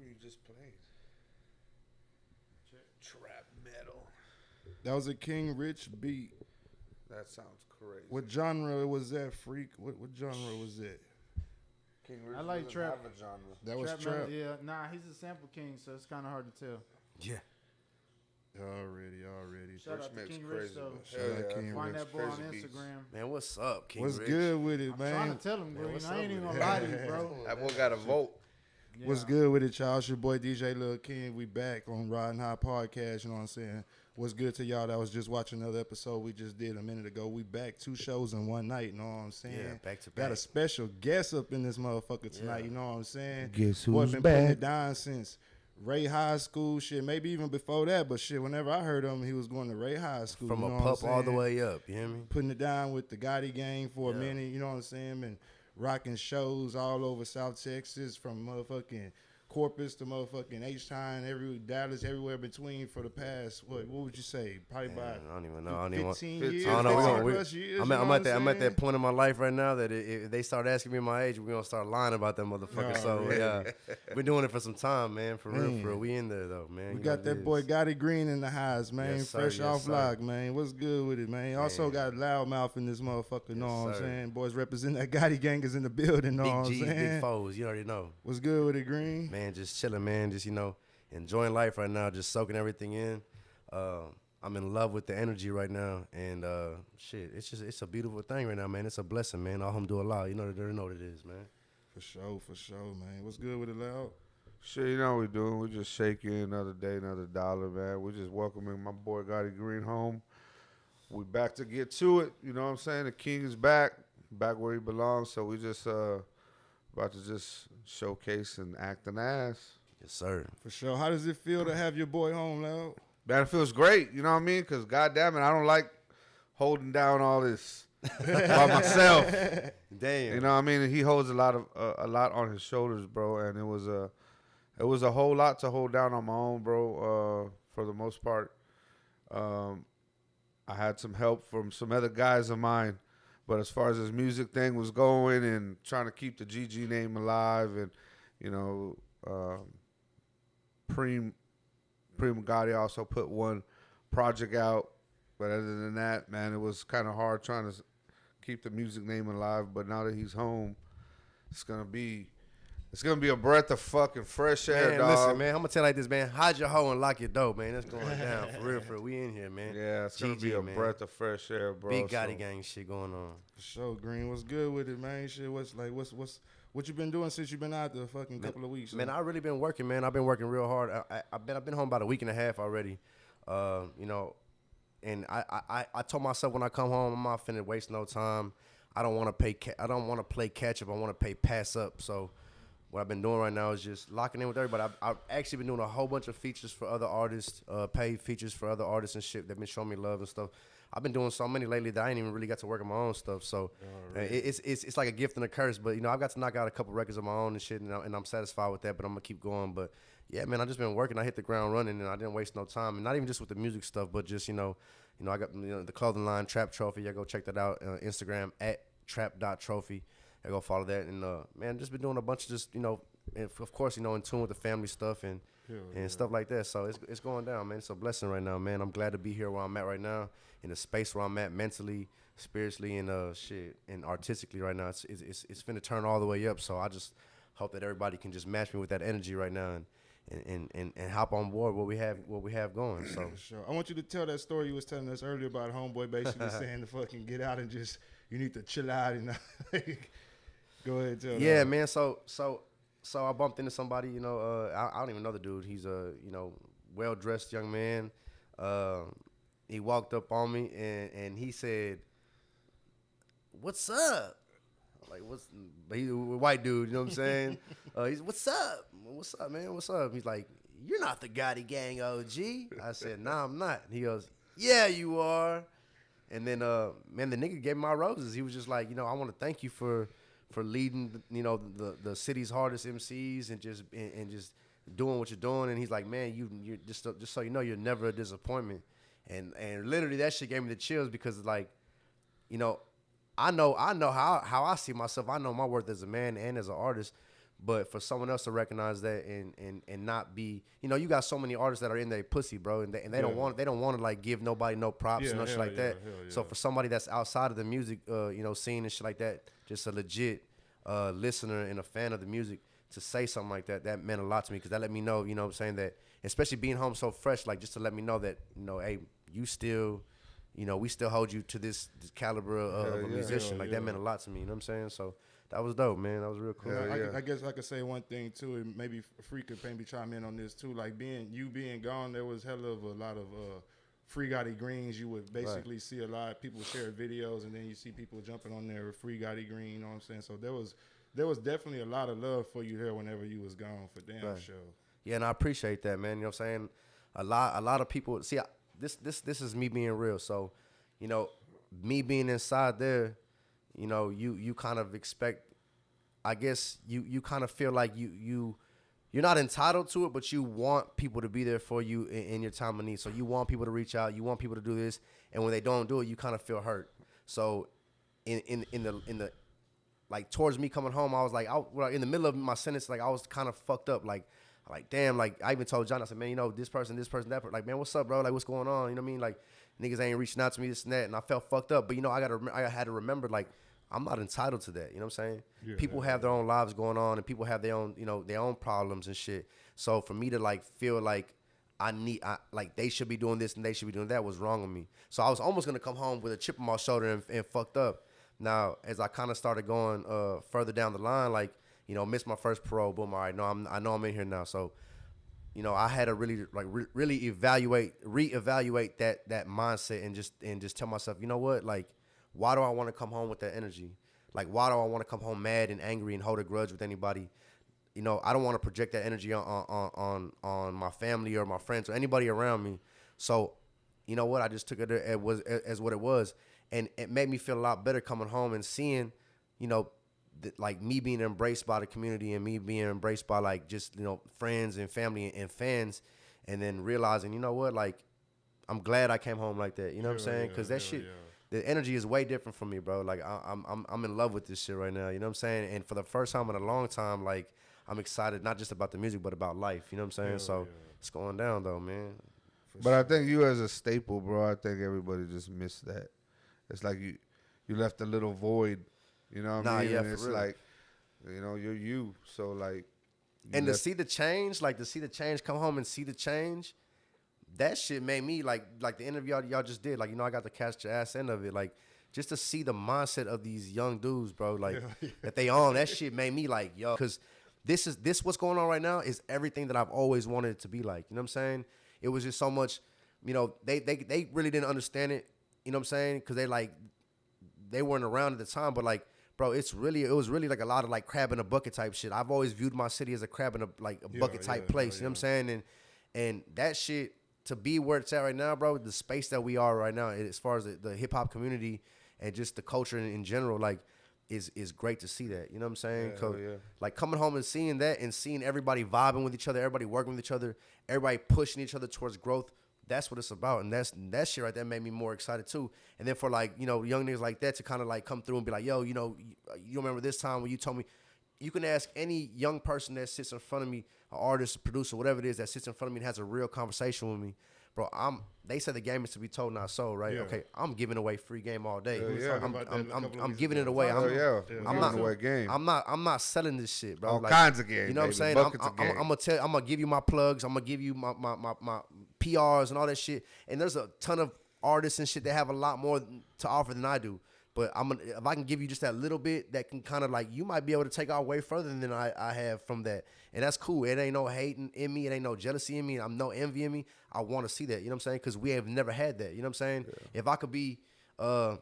who you just played? Trap metal. That was a King Rich beat. That sounds crazy. What genre was that, freak? What genre was that? King Rich I like doesn't trap. have a genre. That was metal, trap. yeah, nah, he's a sample king, so it's kind of hard to tell. Yeah. Already. Shout out to Rich King crazy, Rich, though. but Shout hell out yeah, King Find Rich. that boy on Crazy beats. Instagram. Man, what's up, King What's Rich? good with it, I'm man? trying to tell him, Man, Green. what's I ain't up even with gonna it? lie to you, bro. That boy got a vote. Yeah. What's good with it, y'all? It's your boy DJ Lil King. We back on Riding High Podcast, you know what I'm saying? What's good to y'all that was just watching another episode we just did a minute ago. We back 2 shows in one night, you know what I'm saying? Yeah, back to Got back. a special guest up in this motherfucker tonight, Yeah. you know what I'm saying? Guess Boy, who's been putting back? it down since Ray High School, shit, maybe even before that, but shit, whenever I heard him, he was going to Ray High School. From you know a what I'm pup all the saying? way up, you hear me? Putting it down with the Gotti gang for a Yeah. minute, you know what I'm saying? And rocking shows all over South Texas from motherfucking Corpus to motherfucking H-Town, Dallas, everywhere between for the past, what would you say? Probably Man, about I don't even know. I don't even want. 15 15 years, I don't know. 15 We plus years. I'm, you at, know I'm, what at that, I'm at saying? that point in my life right now that if they start asking me my age, we're going to start lying about that motherfucker. Oh, So, really? yeah, we're doing it for some time, man. For real, Man. for real. We in there, though, man. We You got know that what boy it is. Gotti Green in the highs, man. Yes, sir, Fresh yes, off sir. lock, man. What's good with it, man? Also got Loudmouth in this motherfucker, know Yes, what I'm sir. saying? Boys represent that Gotti gang is in the building, know what Big I'm G's, big saying? foes. You already know. What's good with it, Green? Man, just chilling, man. Just, enjoying life right now, just soaking everything in. I'm in love with the energy right now, and it's a beautiful thing right now, man. It's a blessing, man. Alhamdulillah, you know, they know what it is, man. For sure, man. What's good with it, Loud? Shit, you know what we doing. We just shaking another day, another dollar, man. We just welcoming my boy Gotti Green home. We back to get to it. You know what I'm saying? The king is back where he belongs. So we just about to just showcase and act an ass. Yes, sir. For sure. How does it feel to have your boy home, Loud? Man, it feels great. You know what I mean? Because goddamn it, I don't like holding down all this by myself. Damn. You know what I mean? And he holds a lot on his shoulders, bro. And it was a whole lot to hold down on my own, bro. For the most part, I had some help from some other guys of mine, but as far as this music thing was going and trying to keep the GG name alive, and Prima Gotti also put one project out, but other than that, man, it was kind of hard trying to keep the music name alive. But now that he's home, it's gonna be a breath of fucking fresh air, Man, dog. listen, man, I'm gonna tell you like this, man. Hide your hoe and lock your door, man. That's going down for real. We in here, man. Yeah, it's gonna GG, be a man. breath of fresh air, bro. Big Gotti so. gang shit going on. For sure, Green. What's good with it, man? Shit, what you been doing since you been out the fucking couple of weeks? Man, I really been working, man. I've been working real hard. I've been home about a week and a half already. And I told myself when I come home, I'm not finna waste no time. I don't want to play catch up. I want to play pass up. So what I've been doing right now is just locking in with everybody. I've actually been doing a whole bunch of features for other artists, paid features for other artists and shit. They've been showing me love and stuff. I've been doing so many lately that I ain't even really got to work on my own stuff. So it's like a gift and a curse. But I've got to knock out a couple records of my own and shit, and I'm satisfied with that. But I'm gonna keep going. But yeah, man, I just been working. I hit the ground running, and I didn't waste no time. And not even just with the music stuff, but just I got the clothing line Trap Trophy. Y'all go check that out. Instagram at trap.trophy. Y'all go follow that. And man, just been doing a bunch of just and of course in tune with the family stuff and stuff like that. So it's going down, man. It's a blessing right now, man. I'm glad to be here where I'm at right now, in the space where I'm at mentally, spiritually, and and artistically right now. It's finna turn all the way up. So I just hope that everybody can just match me with that energy right now and hop on board what we have going. So For sure. I want you to tell that story you was telling us earlier about homeboy basically saying to fucking get out and just you need to chill out and go ahead and tell yeah, that. man. So I bumped into somebody, I don't even know the dude. He's a, well-dressed young man. He walked up on me and he said, "What's up?" Like, he's a white dude, you know what I'm saying? He's, "What's up? What's up, man? What's up?" He's like, "You're not the Gotti Gang OG." I said, "Nah, I'm not." He goes, "Yeah, you are." And then, man, the nigga gave me my roses. He was just like, I want to thank you for leading, the city's hardest MCs and just doing what you're doing. And he's like, "Man, you just so you know, you're never a disappointment." And literally that shit gave me the chills because like, I know how I see myself. I know my worth as a man and as an artist, But for someone else to recognize that and not be, you got so many artists that are in their pussy, bro, and they don't want to like give nobody no props and no shit like that. So for somebody that's outside of the music, scene and shit like that, just a legit listener and a fan of the music, to say something like that, that meant a lot to me, because that let me know, what I'm saying, that especially being home so fresh, like just to let me know that, hey, you still, we still hold you to this caliber of a musician. Like that meant a lot to me, you know what I'm saying? So that was dope, man. That was real cool. I guess I could say one thing too, and maybe Free could maybe chime in on this too. Like being gone, there was hell of a lot of Free Gotti Greens. You would basically see a lot of people share videos, and then you see people jumping on there with Free Gotti Green. You know what I'm saying? So there was definitely a lot of love for you there whenever you was gone, for damn sure. Yeah, and I appreciate that, man. You know what I'm saying? A lot of people see this is me being real. So, me being inside there, you kind of expect, I guess you kind of feel like you're not entitled to it, but you want people to be there for you in your time of need. So you want people to reach out, you want people to do this, and when they don't do it, you kind of feel hurt. So in the like towards me coming home, I was like, in the middle of my sentence, like I was kind of fucked up, like damn, like I even told John, I said, man, this person, that person, like, man, what's up, bro? Like, what's going on? You know what I mean? Like, niggas ain't reaching out to me, this and that, and I felt fucked up. But I had to remember, like, I'm not entitled to that. You know what I'm saying? Yeah, people have their own lives going on, and people have their own, their own problems and shit. So for me to like feel like like they should be doing this and they should be doing that was wrong with me. So I was almost gonna come home with a chip on my shoulder and fucked up. Now, as I kind of started going further down the line, like, missed my first parole, boom, all right, I know I'm in here now. So, I had to really like really reevaluate that mindset and just tell myself, you know what, like, why do I want to come home with that energy? Like, why do I want to come home mad and angry and hold a grudge with anybody? I don't want to project that energy on my family or my friends or anybody around me. So, you know what, I just took it as what it was. And it made me feel a lot better coming home and seeing, like me being embraced by the community and me being embraced by like just, friends and family and fans, and then realizing, you know what, like, I'm glad I came home like that. You know what I'm saying? Because that shit, the energy is way different from me, bro. Like I'm in love with this shit right now. You know what I'm saying? And for the first time in a long time, like, I'm excited not just about the music but about life. You know what I'm saying? It's going down though, man. But I think you as a staple, bro. I think everybody just missed that. It's like you left a little void, you know what I mean? Yeah, and it's real. like, you're you. So like, and to see the change, come home and see the change, that shit made me like the interview y'all just did. Like, I got to catch your ass end of it. Like, just to see the mindset of these young dudes, bro. Like that they on that shit made me like, yo, because this what's going on right now is everything that I've always wanted it to be like. You know what I'm saying? It was just so much, they really didn't understand it. You know what I'm saying? Because they weren't around at the time, but like, bro, it was really like a lot of like crab in a bucket type shit. I've always viewed my city as a crab in a bucket type place. You know what I'm saying? And that shit, to be where it's at right now, bro, the space that we are right now, as far as the hip hop community and just the culture in general, like, is great to see that. You know what I'm saying? Like, coming home and seeing that and seeing everybody vibing with each other, everybody working with each other, everybody pushing each other towards growth. That's what it's about, and that shit right there made me more excited too. And then for like, young niggas like that to kind of like come through and be like, yo, you remember this time when you told me? You can ask any young person that sits in front of me, an artist, a producer, whatever it is, that sits in front of me and has a real conversation with me, bro. They said the game is to be told, not sold, right? Yeah. Okay, I'm giving away free game all day. I'm giving it away. I'm not away game. I'm not selling this shit, bro. All kinds of game. You know what I'm saying? I'm gonna give you my plugs. I'm gonna give you my PRs and all that shit. And there's a ton of artists and shit that have a lot more to offer than I do. But if I can give you just that little bit that can kind of like, you might be able to take out way further than I have from that. And that's cool. It ain't no hating in me. It ain't no jealousy in me. I'm no envy in me. I want to see that. You know what I'm saying? Because we have never had that. You know what I'm saying? Yeah. If I could be the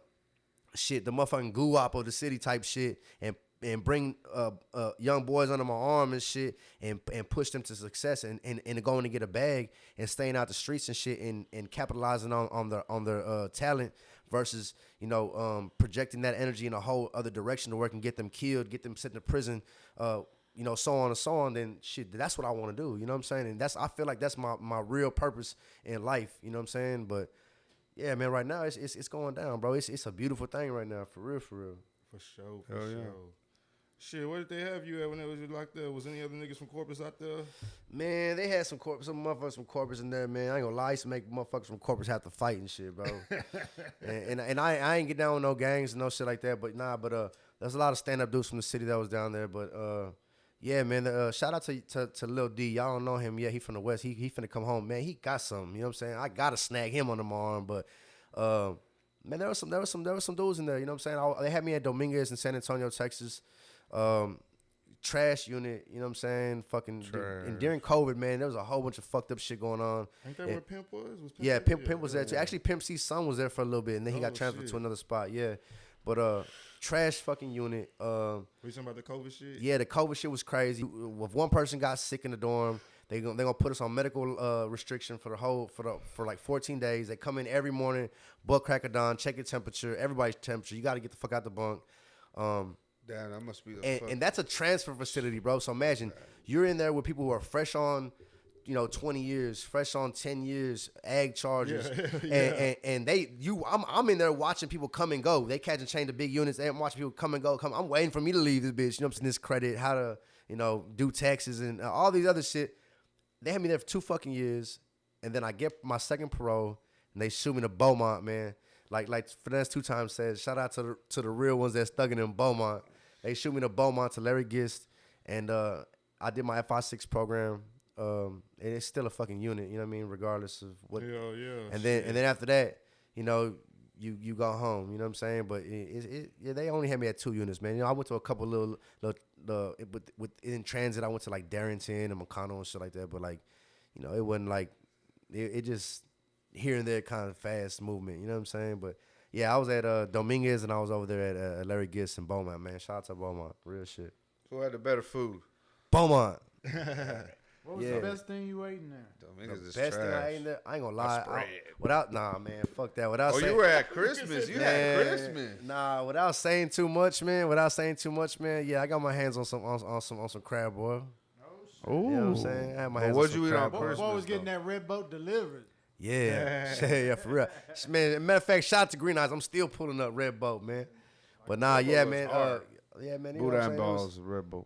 motherfucking guwap of the city type shit and bring young boys under my arm and shit and push them to success and going to get a bag and staying out the streets and shit and capitalizing on their talent versus, projecting that energy in a whole other direction to work and get them killed, get them sent to prison, so on and so on, then shit, that's what I want to do. You know what I'm saying? And I feel like that's my real purpose in life. You know what I'm saying? But yeah, man, right now it's going down, bro. It's a beautiful thing right now, for real. For sure. Shit, where did they have you at when they was locked up? Was any other niggas from Corpus out there? Man, they had some motherfuckers from Corpus in there, man. I ain't gonna lie, I used to make motherfuckers from Corpus have to fight and shit, bro. and I ain't get down with no gangs and no shit like that, but there's a lot of stand-up dudes from the city that was down there, but yeah, man, shout out to Lil D. Y'all don't know him yet. He from the West. He finna come home, man. He got something, you know what I'm saying? I gotta snag him on my arm, but man, there was some dudes in there, you know what I'm saying? They had me at Dominguez in San Antonio, Texas. Trash unit, you know what I'm saying? Fucking and during COVID, man, there was a whole bunch of fucked up shit going on. Ain't that where Pimp was? Pimp was there too. Actually, Pimp C's son was there for a little bit, and then he got transferred to another spot. Yeah, but trash fucking unit. Were you talking about the COVID shit? Yeah, the COVID shit was crazy. If one person got sick in the dorm, they gonna put us on medical restriction for like 14 days. They come in every morning, butt crack of dawn, check your temperature, everybody's temperature. You got to get the fuck out the bunk. Damn, that must be and that's a transfer facility, bro. So imagine you're in there with people who are fresh on, 20 years, fresh on 10 years, ag charges, and I'm in there watching people come and go. They catch and change the big units. I'm watching people come and go. I'm waiting for me to leave this bitch. You know what I'm saying? This credit, how to do taxes and all these other shit. They had me there for 2 fucking years, and then I get my second parole, and they shoot me to Beaumont, man. Like Finesse 2 times said, shout out to the real ones that's thugging in Beaumont. They shoot me to Beaumont to Larry Gist, and I did my FI6 program. And it's still a fucking unit, you know what I mean, regardless of what. Hell yeah. And then after that, you go home, you know what I'm saying? But they only had me at 2 units, man. I went to a couple little in transit. I went to like Darrington and McConnell and shit like that. But like, it wasn't like it just here and there kind of fast movement, you know what I'm saying? But yeah, I was at Dominguez and I was over there at Larry Gist and Beaumont, man. Shout out to Beaumont, real shit. Who had the better food? Beaumont. What was the best thing you ate in there? Dominguez is Best trash. thing I ate in there, I ain't gonna lie. Fuck that. You were at Christmas. You had Christmas. Nah, without saying too much, man. Yeah, I got my hands on some crab, boy. Oh, you know what I'm saying? I had my hands what'd on some you eat crab. on Christmas? Boy was getting that red boat delivered. Yeah, yeah, for real. Man, matter of fact, shout out to Green Eyes. I'm still pulling up Red Boat, man. But nah, yeah, man. Yeah, man. You know what I'm saying? Balls, Red Bull.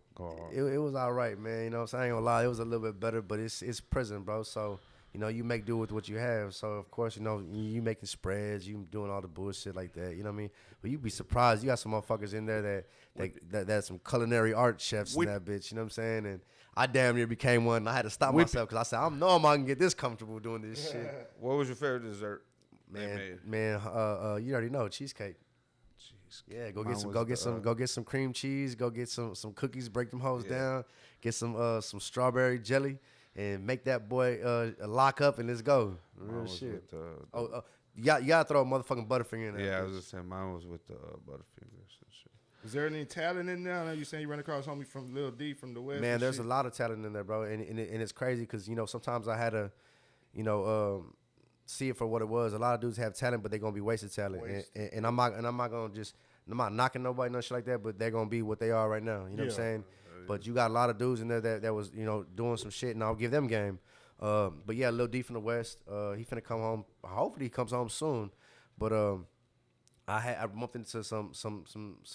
It was all right, man. You know what I'm saying? I ain't gonna lie. It was a little bit better, but it's prison, bro. So, you make do with what you have. So, of course, you making spreads. You doing all the bullshit like that. You know what I mean? But you be surprised. You got some motherfuckers in there that's some culinary art chefs in that bitch. You know what I'm saying? And I damn near became one. And I had to stop myself because I said, I'm gonna get this comfortable doing this shit. What was your favorite dessert? Man, you already know, cheesecake. Yeah, go get some cream cheese, go get some cookies, break them hoes down, get some strawberry jelly, and make that boy lock up and let's go. Real shit. You gotta throw a motherfucking Butterfinger in there. Yeah, I was just saying mine was with the Butterfingers and shit. Is there any talent in there? I know you saying you ran across homie from Lil D from the West. Man, there's a lot of talent in there, bro, and it's crazy because sometimes I had to, see it for what it was. A lot of dudes have talent, but they're gonna be wasted talent, and I'm not knocking nobody, no shit like that, but they're gonna be what they are right now. You know what I'm saying? But you got a lot of dudes in there that was doing some shit, and I'll give them game. But yeah, Lil D from the West, he finna come home. Hopefully he comes home soon. But I bumped into some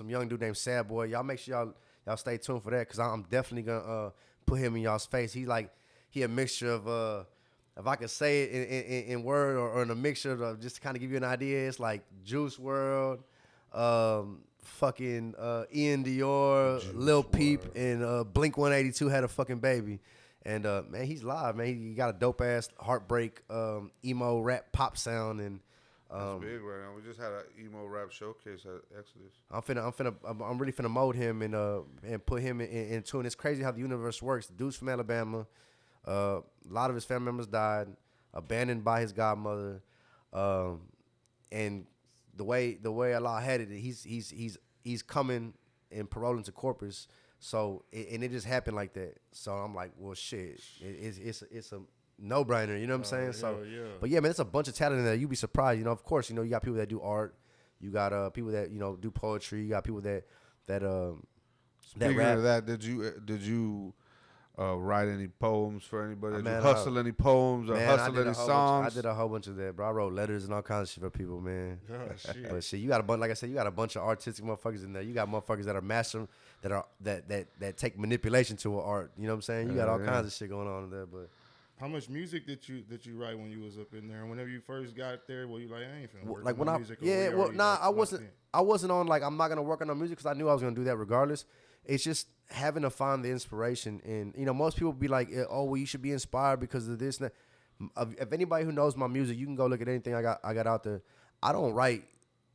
young dude named Sad Boy. Y'all make sure y'all stay tuned for that because I'm definitely gonna put him in y'all's face. He a mixture of if I could say it in word or in a mixture of just to kind of give you an idea, it's like Juice WRLD, fucking Ian Dior, Lil Peep, and Blink 182 had a fucking baby. And man, he's live, man. He got a dope ass heartbreak emo rap pop sound, and that's big right now. We just had an emo rap showcase at Exodus. I'm really finna mold him and put him in tune. It's crazy how the universe works. The dude's from Alabama. A lot of his family members died, abandoned by his godmother, and the way Allah had it, he's coming and paroling to Corpus. So and it just happened like that. So I'm like, well, shit, it's a no-brainer. You know what I'm saying? So, but yeah, man, it's a bunch of talent in there. You'd be surprised. Of course, you got people that do art. You got people that do poetry. You got people that Speaking rap. of that, did you write any poems for anybody? Did you hustle any poems or hustle any songs? I did a whole bunch of that, bro. I wrote letters and all kinds of shit for people, man. Oh, shit. But shit, you got a bunch. Like I said, you got a bunch of artistic motherfuckers in there. You got motherfuckers that are that take manipulation to an art. You know what I'm saying? You got all kinds of shit going on in there, but. How much music did you write when you was up in there? And whenever you first got there, were you like, I ain't finna work Like on when no I music? I wasn't on like I'm not gonna work on no music because I knew I was gonna do that regardless. It's just having to find the inspiration, and most people be like, oh well, you should be inspired because of this and that. If anybody who knows my music, you can go look at anything I got out there. I don't write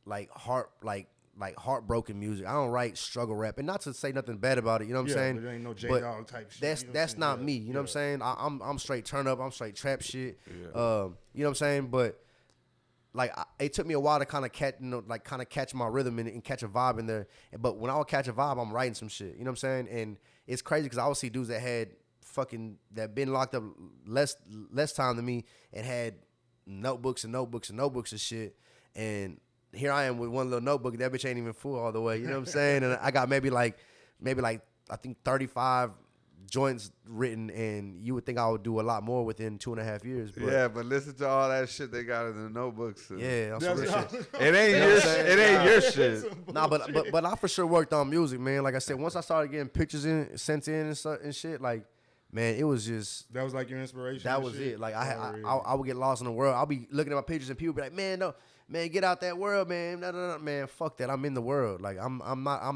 like heartbroken music. I don't write struggle rap, and not to say nothing bad about it. You know what I'm saying? But there ain't no J-Dog type shit. That's not me. You know what I'm saying? I'm straight turn up. I'm straight trap shit. Yeah. You know what I'm saying? But like it took me a while to kind of catch my rhythm and catch a vibe in there. But when I would catch a vibe, I'm writing some shit. You know what I'm saying? And it's crazy because I would see dudes that been locked up less time than me and had notebooks and shit. And here I am with one little notebook. That bitch ain't even full all the way. You know what I'm saying? And I got maybe like I think 35 joints written, and you would think I would do a lot more within 2.5 years. But yeah, but listen to all that shit they got in the notebooks. Yeah, that's real shit. It ain't your shit. Nah, but I for sure worked on music, man. Like I said, once I started getting pictures sent in and shit, like, man, it was just that was like your inspiration. That was it. Like I would get lost in the world. I'll be looking at my pictures and people be like, man, no. Man, get out that world, man. No, man, fuck that. I'm in the world. Like I'm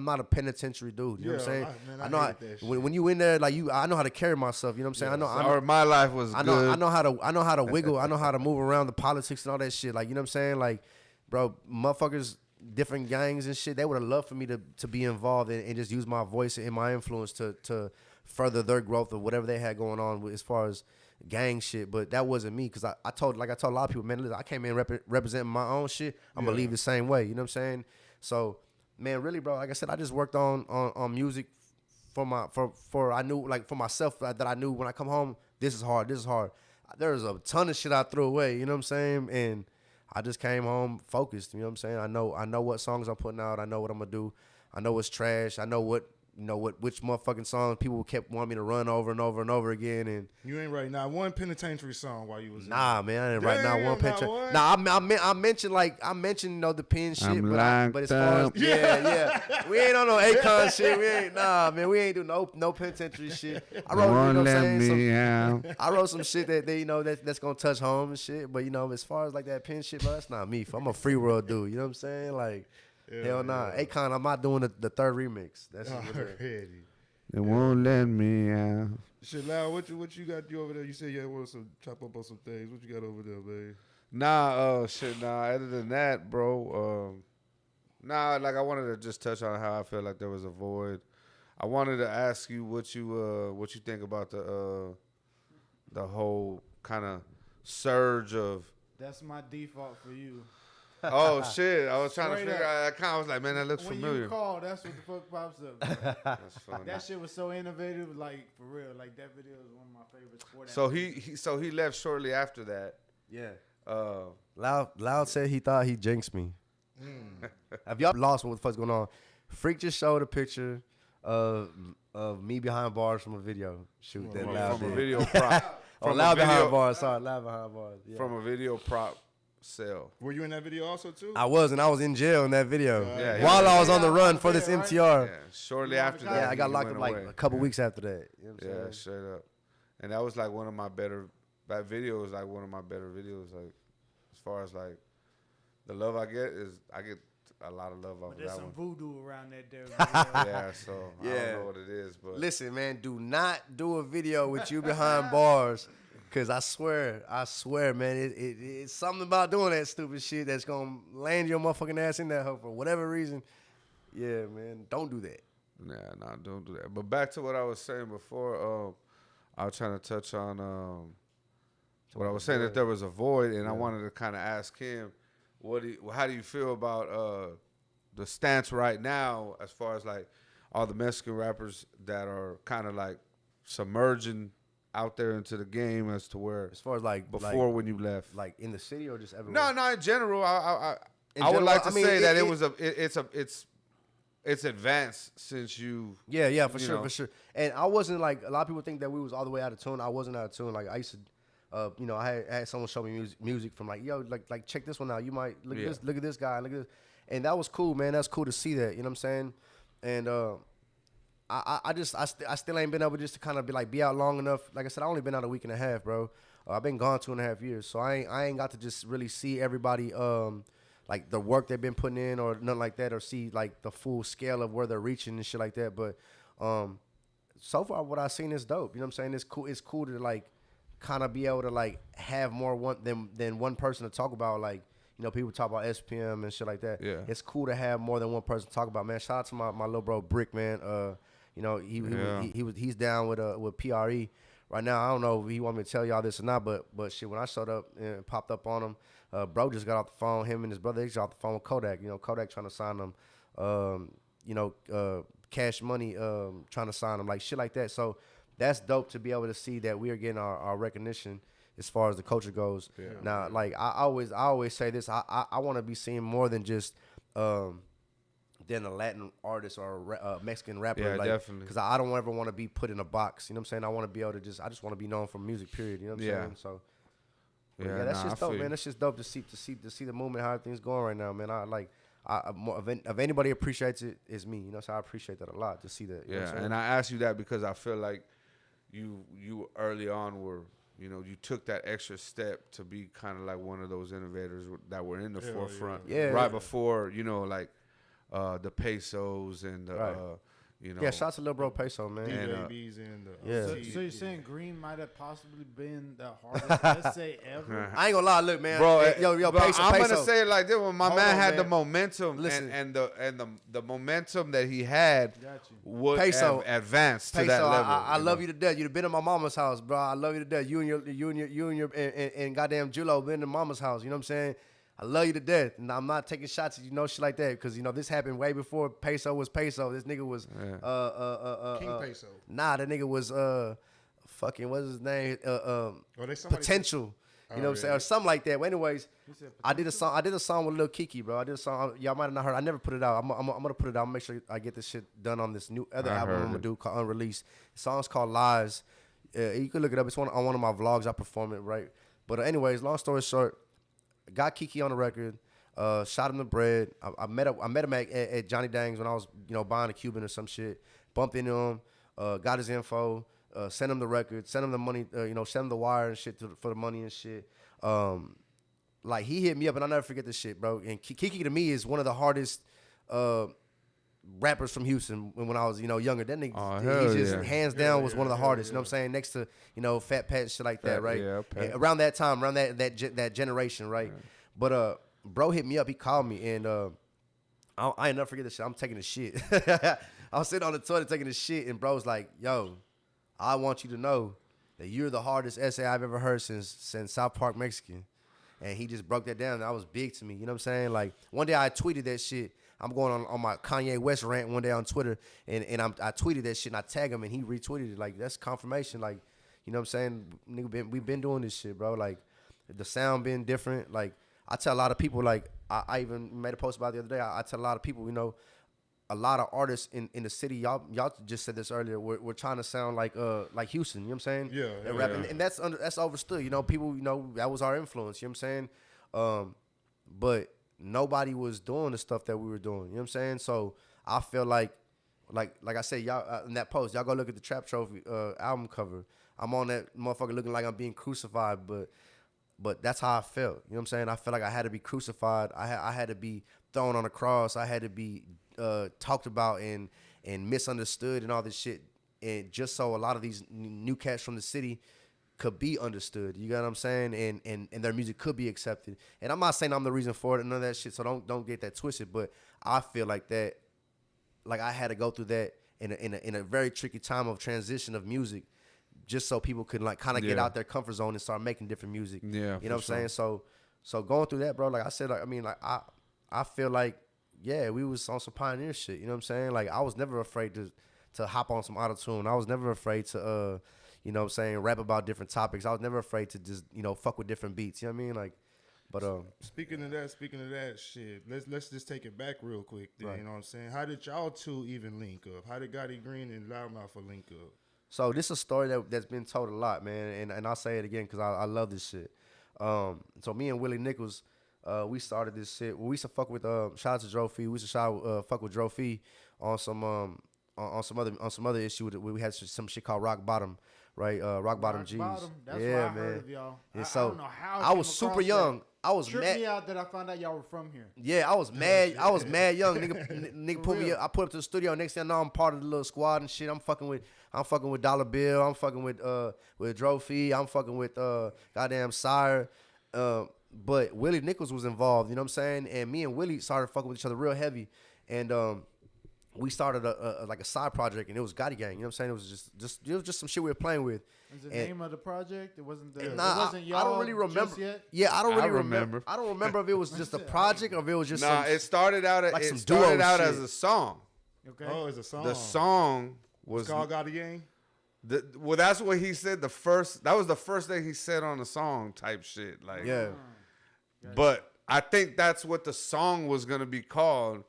not a penitentiary dude. You know what I'm saying? Man, I know when you in there, like I know how to carry myself. You know what I'm saying? I know. My life was good. I know how to wiggle. I know how to move around the politics and all that shit. Like, you know what I'm saying? Like, bro, motherfuckers, different gangs and shit. They would have loved for me to be involved and just use my voice and my influence to further their growth of whatever they had going on as far as gang shit. But that wasn't me because I told a lot of people, man, listen, I came in representing my own shit. I'm gonna leave the same way. You know what I'm saying? So, man, really, bro, like I said, I just worked on music for myself that I knew when I come home, this is hard. There's a ton of shit I threw away. You know what I'm saying? And I just came home focused. You know what I'm saying? I know what songs I'm putting out. I know what I'm gonna do. I know what's trash. I know which motherfucking songs people kept wanting me to run over and over and over again. And you ain't writing not one penitentiary song while you was nah, man, I didn't write not one penitentiary. Nah, I mentioned the pen shit, but as far as yeah, we ain't on no Akon shit. We ain't we ain't do no penitentiary shit. I wrote I wrote some shit that that's gonna touch home and shit. But as far as like that pen shit, bro, that's not me. I'm a free world dude. You know what I'm saying? Like. Hell nah. Akon, I'm not doing the third remix. That's They won't let me out. Shit, Loud, what you got you over there? You said you want to chop up on some things. What you got over there, babe? Nah, other than that, bro, like I wanted to just touch on how I felt like there was a void. I wanted to ask you what you think about the whole kind of surge of. That's my default for you. Oh shit! I was trying to figure out. I kind of was like, man, that looks familiar. When you call, that's what the fuck pops up. That's funny. That shit was so innovative, like for real. Like that video is one of my favorites. So he left shortly after that. Yeah. Loud said he thought he jinxed me. Have y'all lost what the fuck's going on? Freak just showed a picture of me behind bars from a video shoot that Loud from did. a video prop. Loud behind bars. Sorry, Loud behind bars. Yeah. From a video prop. Sale. Were you in that video also too? I was, and I was in jail in that video while I was on the run for this MTR. Yeah, shortly after that. Yeah, I got locked up like a couple weeks after that. You know what I'm saying? Straight up. And that was like one of my better. That video was like one of my better videos. Like as far as like the love I get a lot of love off of that one. There's some voodoo around that there. Yeah, so I don't know what it is, but listen, man, do not do a video with you behind bars. Cause I swear, man, it's something about doing that stupid shit that's gonna land your motherfucking ass in that hole for whatever reason. Yeah, man, don't do that. Nah, don't do that. But back to what I was saying before, I was trying to touch on what I was saying that there was a void, and I wanted to kind of ask him, how do you feel about the stance right now as far as like all the Mexican rappers that are kind of like submerging out there into the game as to where as far as like before when you left, like in the city or just everywhere? No, in general. I would like to say that it's advanced since you. Yeah, for sure. And I wasn't like a lot of people think that we was all the way out of tune. I wasn't out of tune. Like I used to, I had someone show me music from like, yo, like check this one out. You might look at this guy, look at this, and that was cool, man. That's cool to see that. You know what I'm saying? And I still ain't been able just to kind of be out long enough. Like I said, I only been out a week and a half, bro. I've been gone 2.5 years, so I ain't got to just really see everybody like the work they've been putting in or nothing like that, or see like the full scale of where they're reaching and shit like that. But so far what I've seen is dope. You know what I'm saying? It's cool. It's cool to like kind of be able to like have more than one person to talk about. Like, you know, people talk about SPM and shit like that. Yeah. It's cool to have more than one person to talk about, man. Shout out to my little bro Brick, man. You know, he's down with PRE right now. I don't know if he want me to tell y'all this or not, but shit, when I showed up and popped up on him, bro just got off the phone. Him and his brother, they just got off the phone with Kodak. You know, Kodak trying to sign them. You know, Cash Money trying to sign them, like shit like that. So that's dope to be able to see that we are getting our recognition as far as the culture goes. Yeah. Now, like I always say this, I want to be seen more than just than a Latin artist or a Mexican rapper. Yeah, like, definitely. Because I don't ever want to be put in a box. You know what I'm saying? I want to be able to I just want to be known from music. Period. You know what I'm saying? So. Yeah, that's just dope, man. That's just dope to see the movement, how everything's going right now, man. If anybody appreciates it, it's me. You know, so I appreciate that a lot to see that. You know what I'm saying? And I asked you that because I feel like you early on were, you know, you took that extra step to be kind of like one of those innovators that were in the forefront. Right before, you know, like the Pesos and the, you know. Yeah, shout out to Lil Bro Peso, man. DJBs and the So you're saying Green might have possibly been the hardest essay ever? I ain't gonna lie, look, man. Bro, yo, bro, Peso, I'm gonna say it like this: when my man had the momentum, Listen. and the momentum that he had would Peso, have advanced to Peso, that level. I love you to death. You've been in my mama's house, bro. I love you to death. You and goddamn Julo been in mama's house. You know what I'm saying? I love you to death, and I'm not taking shots at you, know, shit like that, because you know this happened way before Peso was Peso. This nigga was King Peso. Nah, that nigga was fucking what's his name? Potential. You know what I'm saying, or something like that. But anyways, I did a song with Lil Kiki, bro. I did a song. Y'all might have not heard. I never put it out. I'm gonna put it out. I'm gonna make sure I get this shit done on this new other album I'm gonna do called Unreleased. The song's called Lies. You can look it up. It's on one of my vlogs. I perform it, right? But anyways, long story short. Got Kiki on the record, shot him the bread. I met him at Johnny Dang's when I was, you know, buying a Cuban or some shit. Bumped into him, got his info, sent him the record, sent him the money, you know, sent him the wire and shit for the money and shit. Like he hit me up and I'll never forget this shit, bro. And Kiki to me is one of the hardest rappers from Houston when I was, you know, younger. That nigga, he just hands down was one of the hardest. You know what I'm saying? Next to, you know, Fat Pat, shit like that, right? Yeah, around that time, around that generation, right? But bro hit me up. He called me and I ain't never forget this shit. I'm taking a shit. I was sitting on the toilet taking a shit and bro's like, "Yo, I want you to know that you're the hardest essay I've ever heard since South Park Mexican." And he just broke that down. That was big to me. You know what I'm saying? Like one day I tweeted that shit. I'm going on my Kanye West rant one day on Twitter, and I tweeted that shit, and I tagged him, and he retweeted it. Like, that's confirmation. Like, you know what I'm saying? Nigga, we've been doing this shit, bro. Like, the sound been different. Like, I tell a lot of people, like, I even made a post about it the other day. I tell a lot of people, you know, a lot of artists in the city, y'all just said this earlier, we're trying to sound like Houston, you know what I'm saying? Yeah. And that's overstood. You know, people, you know, that was our influence, you know what I'm saying? But nobody was doing the stuff that we were doing. You know what I'm saying? So I feel like I said, y'all in that post, y'all go look at the Trap Trophy album cover. I'm on that motherfucker looking like I'm being crucified, but that's how I felt. You know what I'm saying? I felt like I had to be crucified. I had to be thrown on a cross. I had to be talked about and misunderstood and all this shit. And just so a lot of these new cats from the city could be understood, you got what I'm saying, and their music could be accepted. And I'm not saying I'm the reason for it and none of that shit, so don't get that twisted. But I feel like that, like I had to go through that in a very tricky time of transition of music, just so people could like kind of get out their comfort zone and start making different music. Yeah, you know what I'm saying. So going through that, bro, like I said, like I mean, like I feel like we was on some pioneer shit. You know what I'm saying? Like I was never afraid to hop on some auto-tune. I was never afraid to you know what I'm saying, rap about different topics. I was never afraid to just, you know, fuck with different beats. You know what I mean? Like, but speaking of that shit, let's just take it back real quick. Then, right. You know what I'm saying? How did y'all two even link up? How did Gotti Green and Loudmouth link up? So this is a story that's been told a lot, man, and I'll say it again because I love this shit. So me and Willie Nichols, we started this shit. We used to fuck with shout out to Dro Fee. We used to fuck with Dro Fee on on some other issue. We had some shit called Rock Bottom, right? Rock Bottom G's. That's yeah, where I man. heard of y'all. And I don't know how I was super young. I was Tripped mad. me out that I found out y'all were from here. Yeah, I was mad. I was mad young. Nigga put me up. I put up to the studio. Next thing I know, I'm part of the little squad and shit. I'm fucking with Dollar Bill. I'm fucking with Drophy. I'm fucking with goddamn Sire. But Willie Nichols was involved. You know what I'm saying? And me and Willie started fucking with each other real heavy. And we started like a side project, and it was Gotti Gang. You know what I'm saying? It was just some shit we were playing with. Is the name of the project? It wasn't the. Nah, it wasn't y'all I don't really remember. just yet? Yeah, I don't really remember. I don't remember if it was just a project or if it was just Nah, some, it started out like some as duo a shit. song. Okay. Oh, it's a song. The song was It's called Gotti Gang. well, that's what he said. That was the first thing he said on the song, type shit. Like, Yeah. But I think that's what the song was gonna be called,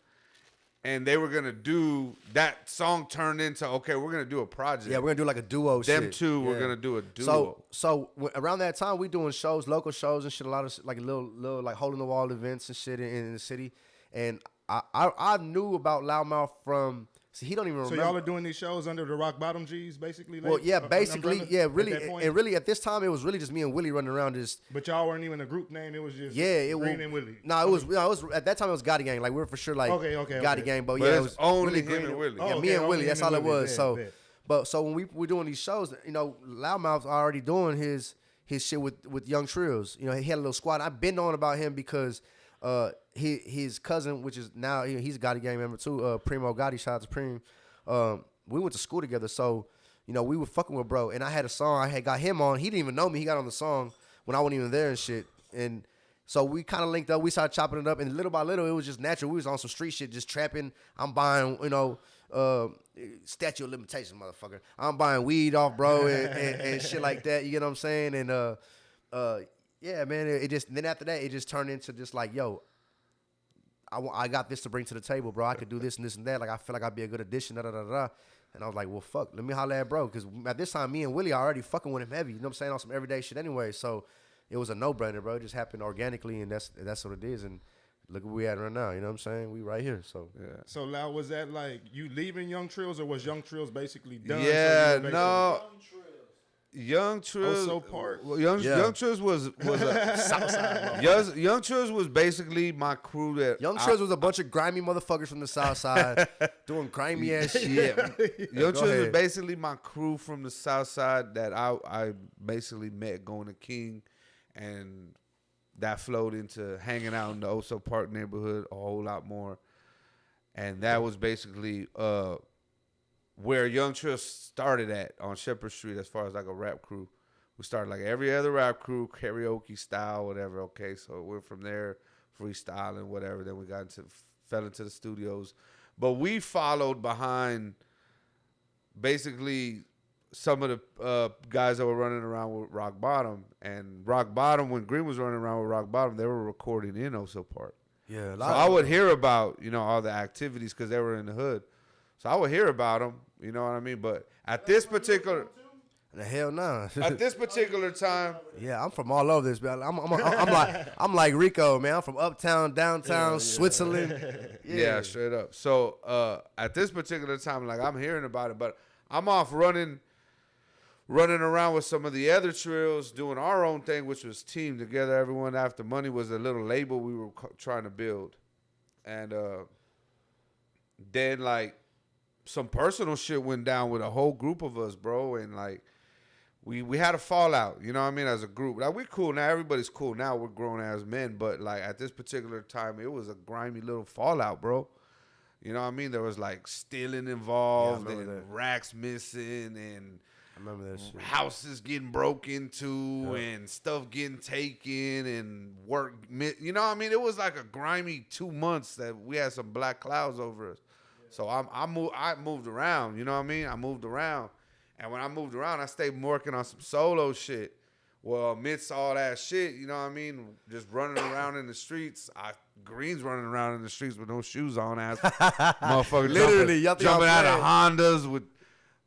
and they were gonna do that song. Turned into okay, we're gonna do a project. Yeah, we're gonna do like a duo. Them shit. two, we're Yeah. gonna do a duo. So around that time, we doing shows, local shows and shit. A lot of like little like hole in the wall events and shit in the city. And I knew about Loudmouth from. See, he don't even So remember. y'all are doing these shows under the Rock Bottom G's, basically. Well, yeah, basically, umbrella yeah, at really, that point? and really at this time, it was really just me and Willie running around just. But y'all weren't even a group name. It was just Yeah, Green and Willie. No, it was at that time it was Gotti Gang. Like we were for sure like Okay, Gotti Gang, but But yeah, it it's was only really him Green and Willie. Yeah, Oh, me okay, and only Willie. him That's and all it Willie. was. Bet, So, bet. so when we were doing these shows, you know, Loudmouth's already doing his shit with Young Trills. You know, he had a little squad. I've been on about him because his cousin, which is now he's a Gotti Gang member too, Primo Gotti. Shout out to Prim. We went to school together, so you know we were fucking with bro. And I had a song I had got him on. He didn't even know me. He got on the song when I wasn't even there and shit. And so we kind of linked up. We started chopping it up, and little by little, it was just natural. We was on some street shit, just trapping. I'm buying, you know, statute of limitation, motherfucker. I'm buying weed off bro and shit like that. You get what I'm saying? And yeah, man. It just then after that, it just turned into just like, yo, I got this to bring to the table, bro. I could do this and this and that. Like I feel like I'd be a good addition. Da da da da. And I was like, well, fuck. Let me holler at bro, because at this time, me and Willie are already fucking with him heavy. You know what I'm saying? On some everyday shit anyway. So it was a no-brainer, bro. It just happened organically, and that's what it is. And look where we at right now. You know what I'm saying? We right here. So Yeah. So Loud, was that like you leaving Young Trills, or was Young Trills basically done? Yeah, So you were no. Young Trills. so part. Well, Young Trills was a Young Trills was basically my crew that Young Trills was a bunch of grimy motherfuckers from the South Side doing grimy ass shit. Young Go Trills was ahead. basically my crew from the South Side that I basically met going to King, and that flowed into hanging out in the Oso Park neighborhood a whole lot more, and that was basically where Young Trills started at on Shepherd Street as far as like a rap crew. We started like every other rap crew, karaoke style, whatever. Okay, so it went from there, freestyling, whatever. Then we fell into the studios, but we followed behind basically some of the guys that were running around with Rock Bottom. And Rock Bottom, when Green was running around with Rock Bottom, they were recording in Oso Park. Yeah, So I would hear about, you know, all the activities because they were in the hood. So I would hear about them, you know what I mean? But at this particular the hell nah. at this particular time, Yeah, I'm from all over this, man. I'm like Rico, man. I'm from uptown, downtown, Switzerland. yeah, straight up. So at this particular time, like I'm hearing about it, but I'm off running around with some of the other trills, doing our own thing, which was Team Together. Everyone After Money was a little label we were trying to build. And then, like, some personal shit went down with a whole group of us, bro. And, like, we had a fallout, you know what I mean, as a group. Like, we're cool now. Everybody's cool now. We're grown-ass men. But, like, at this particular time, it was a grimy little fallout, bro. You know what I mean? There was, like, stealing involved and racks missing and I remember that shit. houses getting broke into and stuff getting taken and work. You know what I mean? It was like a grimy 2 months that we had some black clouds over us. So I moved around. You know what I mean? I moved around. And when I moved around, I stayed working on some solo shit. Well, amidst all that shit, you know what I mean? Just running around in the streets. Green's running around in the streets with no shoes on, ass motherfucker. Literally, jumping out of Hondas with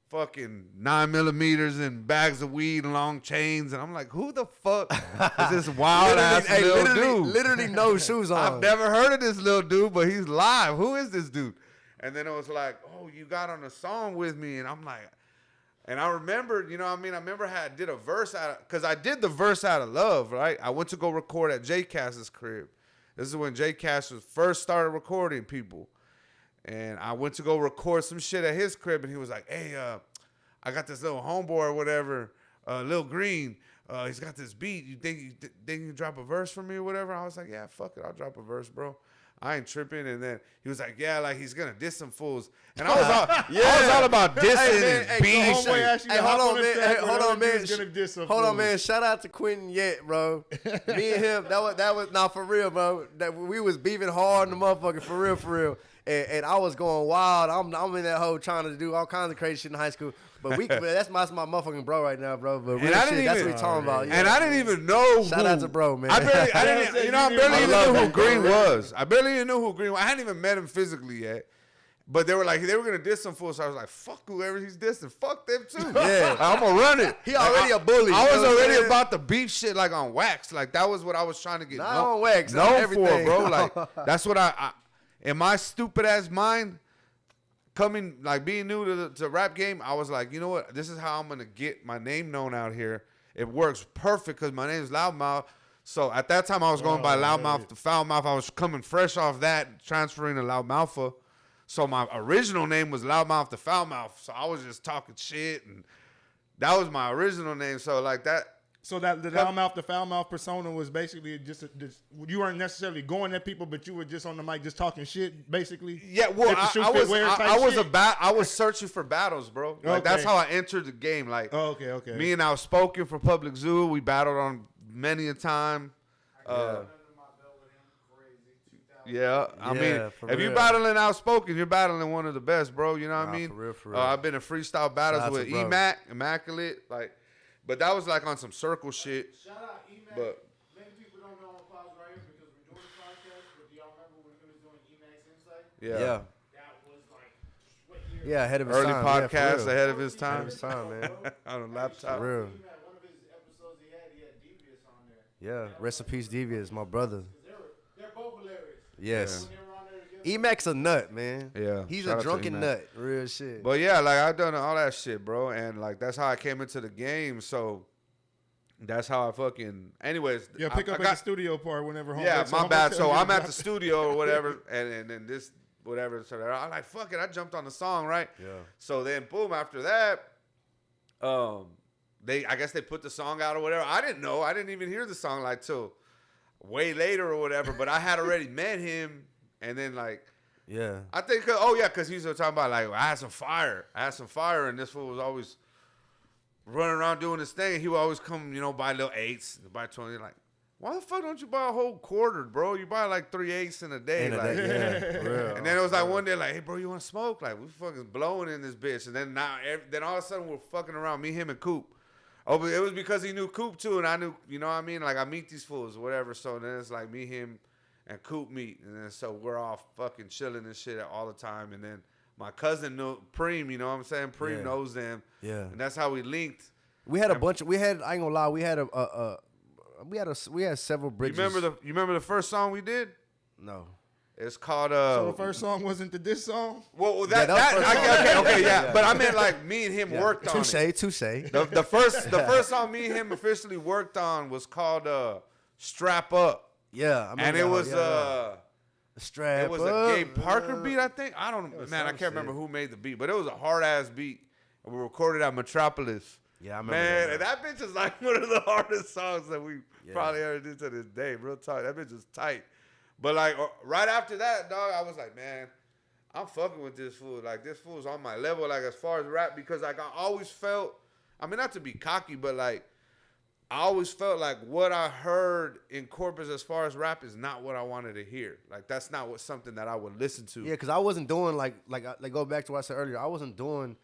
fucking 9mm and bags of weed and long chains. And I'm like, who the fuck is this wild ass little dude? Literally no shoes on. I've never heard of this little dude, but he's live. Who is this dude? And then it was like, oh, you got on a song with me. And I'm like, and I remembered, you know what I mean? I remember how I did a verse because I did the verse out of love, right? I went to go record at J Cass's crib. This is when J Cass was first started recording people. And I went to go record some shit at his crib, and he was like, hey, I got this little homeboy or whatever, Lil Green. He's got this beat. You think you can drop a verse for me or whatever? I was like, yeah, fuck it. I'll drop a verse, bro. I ain't tripping. And then he was like, yeah, like he's going to diss some fools. And I was all, I was all about dissing and beats. Hey, hold on, man. Shout out to Quentin Yet, bro. Me and him, that was not for real, bro. That we was beefing hard in the motherfucker, for real. And I was going wild. I'm in that hole trying to do all kinds of crazy shit in high school. But that's my motherfucking bro right now, bro. But real shit, that's what we talking about. And I didn't even know. Shout out to bro, man. I barely even knew who Green was. I barely even knew who Green was. I hadn't even met him physically yet. But they were gonna diss some fools. So I was like, fuck whoever he's dissing. Fuck them too. Yeah, I'm gonna run it. He already a bully. I was already about the beef shit like on wax. Like that was what I was trying to get on wax. Known for, bro. Like that's what I in my stupid ass mind. Coming, like being new to the rap game, I was like, you know what? This is how I'm going to get my name known out here. It works perfect because my name is Loudmouth. So at that time, I was going by Loudmouth to Foulmouth. I was coming fresh off that, transferring to Loudmoutha. So my original name was Loudmouth to Foulmouth. So I was just talking shit, and that was my original name. So like that. So that the Loudmouth to Foulmouth persona was basically just you weren't necessarily going at people, but you were just on the mic just talking shit, basically. Yeah, well, I was searching for battles, bro. Like that's how I entered the game. Like, okay. Me and Outspoken for Public Zoo, we battled on many a time. Yeah, I mean, if you're battling Outspoken, you're battling one of the best, bro. You know what I mean? For real. I've been in freestyle battles with Immaculate, like. But that was like on some circle shit. Shout out E-Mac. But many people don't know on pause right here because we're doing the podcast. But do y'all remember when we was doing E-Mac's Insight? Yeah. That was like what year? Yeah, ahead of his early time. podcast, ahead of his time. Ahead of his time, man. On a laptop. For real. One of his episodes he had Devious on there. Yeah, rest in peace, Devious, my brother. They're both hilarious. Yes. Yeah. E-Mac's a nut, man. Yeah. He's a drunken nut. Real shit. But yeah, like I done all that shit, bro. And like that's how I came into the game. So that's how I fucking anyways. Yeah, pick up at the studio part whenever home. Yeah, my bad. So I'm at the studio or whatever, and then this whatever. So I'm like, fuck it, I jumped on the song, right? Yeah. So then boom, after that, I guess they put the song out or whatever. I didn't know. I didn't even hear the song like till way later or whatever. But I had already met him. And then, like, yeah, I think, because he was talking about, like, I had some fire, and this fool was always running around doing this thing. And he would always come, buy little 8s, buy 20. Like, why the fuck don't you buy a whole quarter, bro? You buy like 3 8s in a day. Yeah, for real. And then it was like one day, like, hey, bro, you want to smoke? Like, we fucking blowing in this bitch. And then then all of a sudden we're fucking around, me, him, and Coop. Oh, but it was because he knew Coop too, and I knew, you know what I mean? Like, I meet these fools or whatever. So then it's like me, him, and Coop meet, and then so we're all fucking chilling and shit all the time. And then my cousin knew Preem, you know what I'm saying? Preem knows them. Yeah. And that's how we linked. We had a bunch of, I ain't gonna lie, we had we had several bridges. You remember the first song we did? No. It's called So the first song wasn't the diss song? Well, okay, yeah. But I meant like me and him worked on it. Touche. The first song me and him officially worked on was called Strap Up. Yeah, and it was Strap It was up, a Gabe Parker beat, I think. I don't know, man. I can't remember who made the beat, but it was a hard ass beat. And we recorded at Metropolis. Yeah, I remember. Man, and that bitch is like one of the hardest songs that we probably ever did to this day. Real talk, that bitch is tight. But like right after that, dog, I was like, man, I'm fucking with this fool. Like this fool's on my level, like as far as rap, because like I always felt, I mean, not to be cocky, but like I always felt like what I heard in Corpus as far as rap is not what I wanted to hear. Like that's not something that I would listen to. Yeah, because I wasn't doing like go back to what I said earlier. I wasn't doing.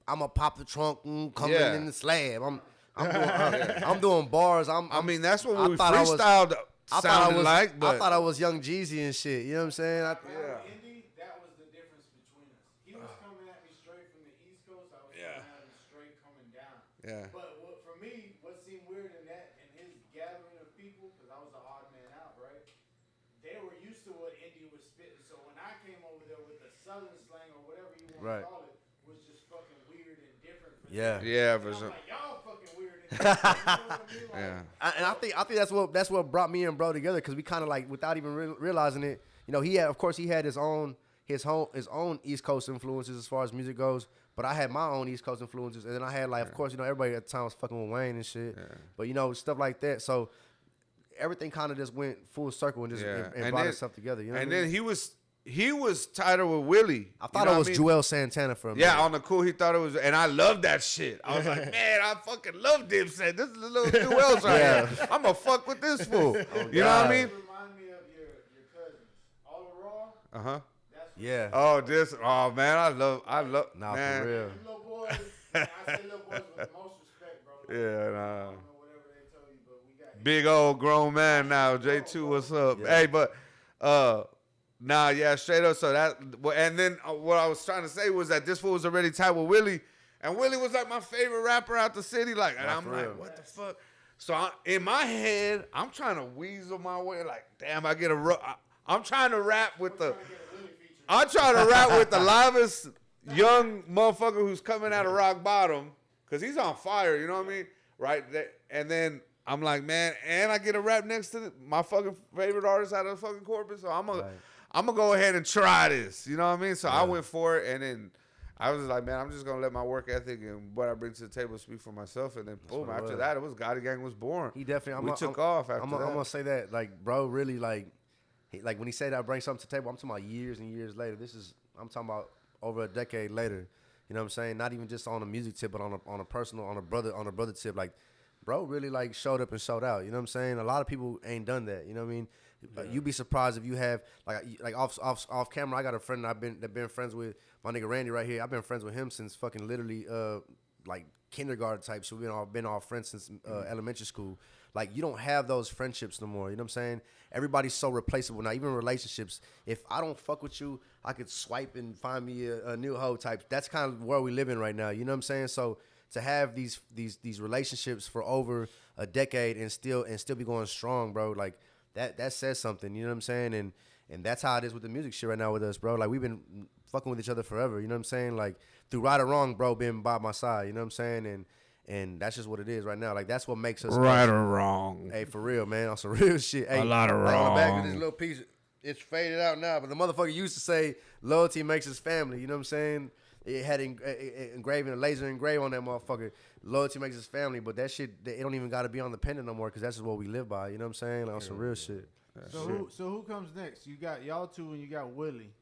I'm gonna pop the trunk, coming in the slab. I'm doing bars. I mean, that's what we freestyled. I thought I was Young Jeezy and shit. You know what I'm saying? Indy, that was the difference between us. He was coming at me straight from the East Coast. I was coming at him straight coming down. Yeah. But for me, what seemed weird in that, in his gathering of people, because I was the odd man out, right? They were used to what Indy was spitting. So when I came over there with the Southern slang or whatever you want Right. to call it was just fucking weird and different. For Yeah. them. Yeah, And for I'm sure. like, y'all fucking weird and different. You know what I mean? Like, Yeah. And I think that's what brought me and bro together, because we kind of like, without even realizing it, you know, he had his own East Coast influences as far as music goes, but I had my own East Coast influences, and then I had like, of course, you know, everybody at the time was fucking with Wayne and shit, but you know, stuff like that. So everything kind of just went full circle and just and brought itself together. You know, and what I mean? then he was tighter with Willie. I thought it was Joel Santana for a minute. Yeah, on the cool, he thought it was, and I loved that shit. I was like, man, I fucking love Dipset. This is a little Joel's right here. I'm gonna fuck with this fool. You know what I mean? remind me of your cousins. All the raw. Uh huh. That's what Yeah. Oh man, I love. Nah, man. for real. them little boys. I say little boys with the most respect, bro. Like, Yeah, I nah. don't know whatever they tell you, but we got Big old grown man now. J2, what's up? Yeah. Hey, but nah, yeah, straight up. So that, and then what I was trying to say was that this fool was already tight with Willie, and Willie was like my favorite rapper out the city. Like, and I'm for like, real. what the fuck? So in my head, I'm trying to weasel my way. Like, damn, I'm trying to rap with the. I'm trying to rap with the livest young motherfucker who's coming out of rock bottom, because he's on fire. You know what I mean? Right there, and then. I'm like, man, and I get a rap next to my fucking favorite artist out of the fucking corpus, so I'm gonna go ahead and try this. You know what I mean? So I went for it, and then I was like, man, I'm just gonna let my work ethic and what I bring to the table speak for myself, and then boom, after that, it was Gotti Gang was born. He definitely. We took off after I'm that. gonna say that, like, bro, really, like when he said I bring something to the table, I'm talking about years and years later. I'm talking about over a decade later. You know what I'm saying? Not even just on a music tip, but on a personal, on a brother tip, like. Bro really like showed up and showed out. You know what I'm saying? A lot of people ain't done that. You know what I mean? You'd be surprised if you have like off camera. I got a friend I've been friends with, my nigga Randy right here. I've been friends with him since fucking literally like kindergarten type. So we've been all friends since elementary school. Like, you don't have those friendships no more. You know what I'm saying? Everybody's so replaceable now. Even relationships. If I don't fuck with you, I could swipe and find me a new hoe type. That's kind of where we live in right now. You know what I'm saying? So. To have these relationships for over a decade and still be going strong, bro, like that says something. You know what I'm saying? And that's how it is with the music shit right now with us, bro. Like, we've been fucking with each other forever. You know what I'm saying? Like, through right or wrong, bro, being by my side. You know what I'm saying? And that's just what it is right now. Like, that's what makes us right us. or wrong. Hey, for real, man, on some real shit. Hey, A lot of like on the back of wrong. this little piece, it's faded out now, but the motherfucker used to say loyalty makes us family. You know what I'm saying? It had engraving, a laser engrave on that motherfucker. Loyalty makes us family, but that shit, it don't even got to be on the pendant no more, because that's just what we live by. You know what I'm saying? Like, on some real shit. So who comes next? You got y'all two and you got Willie.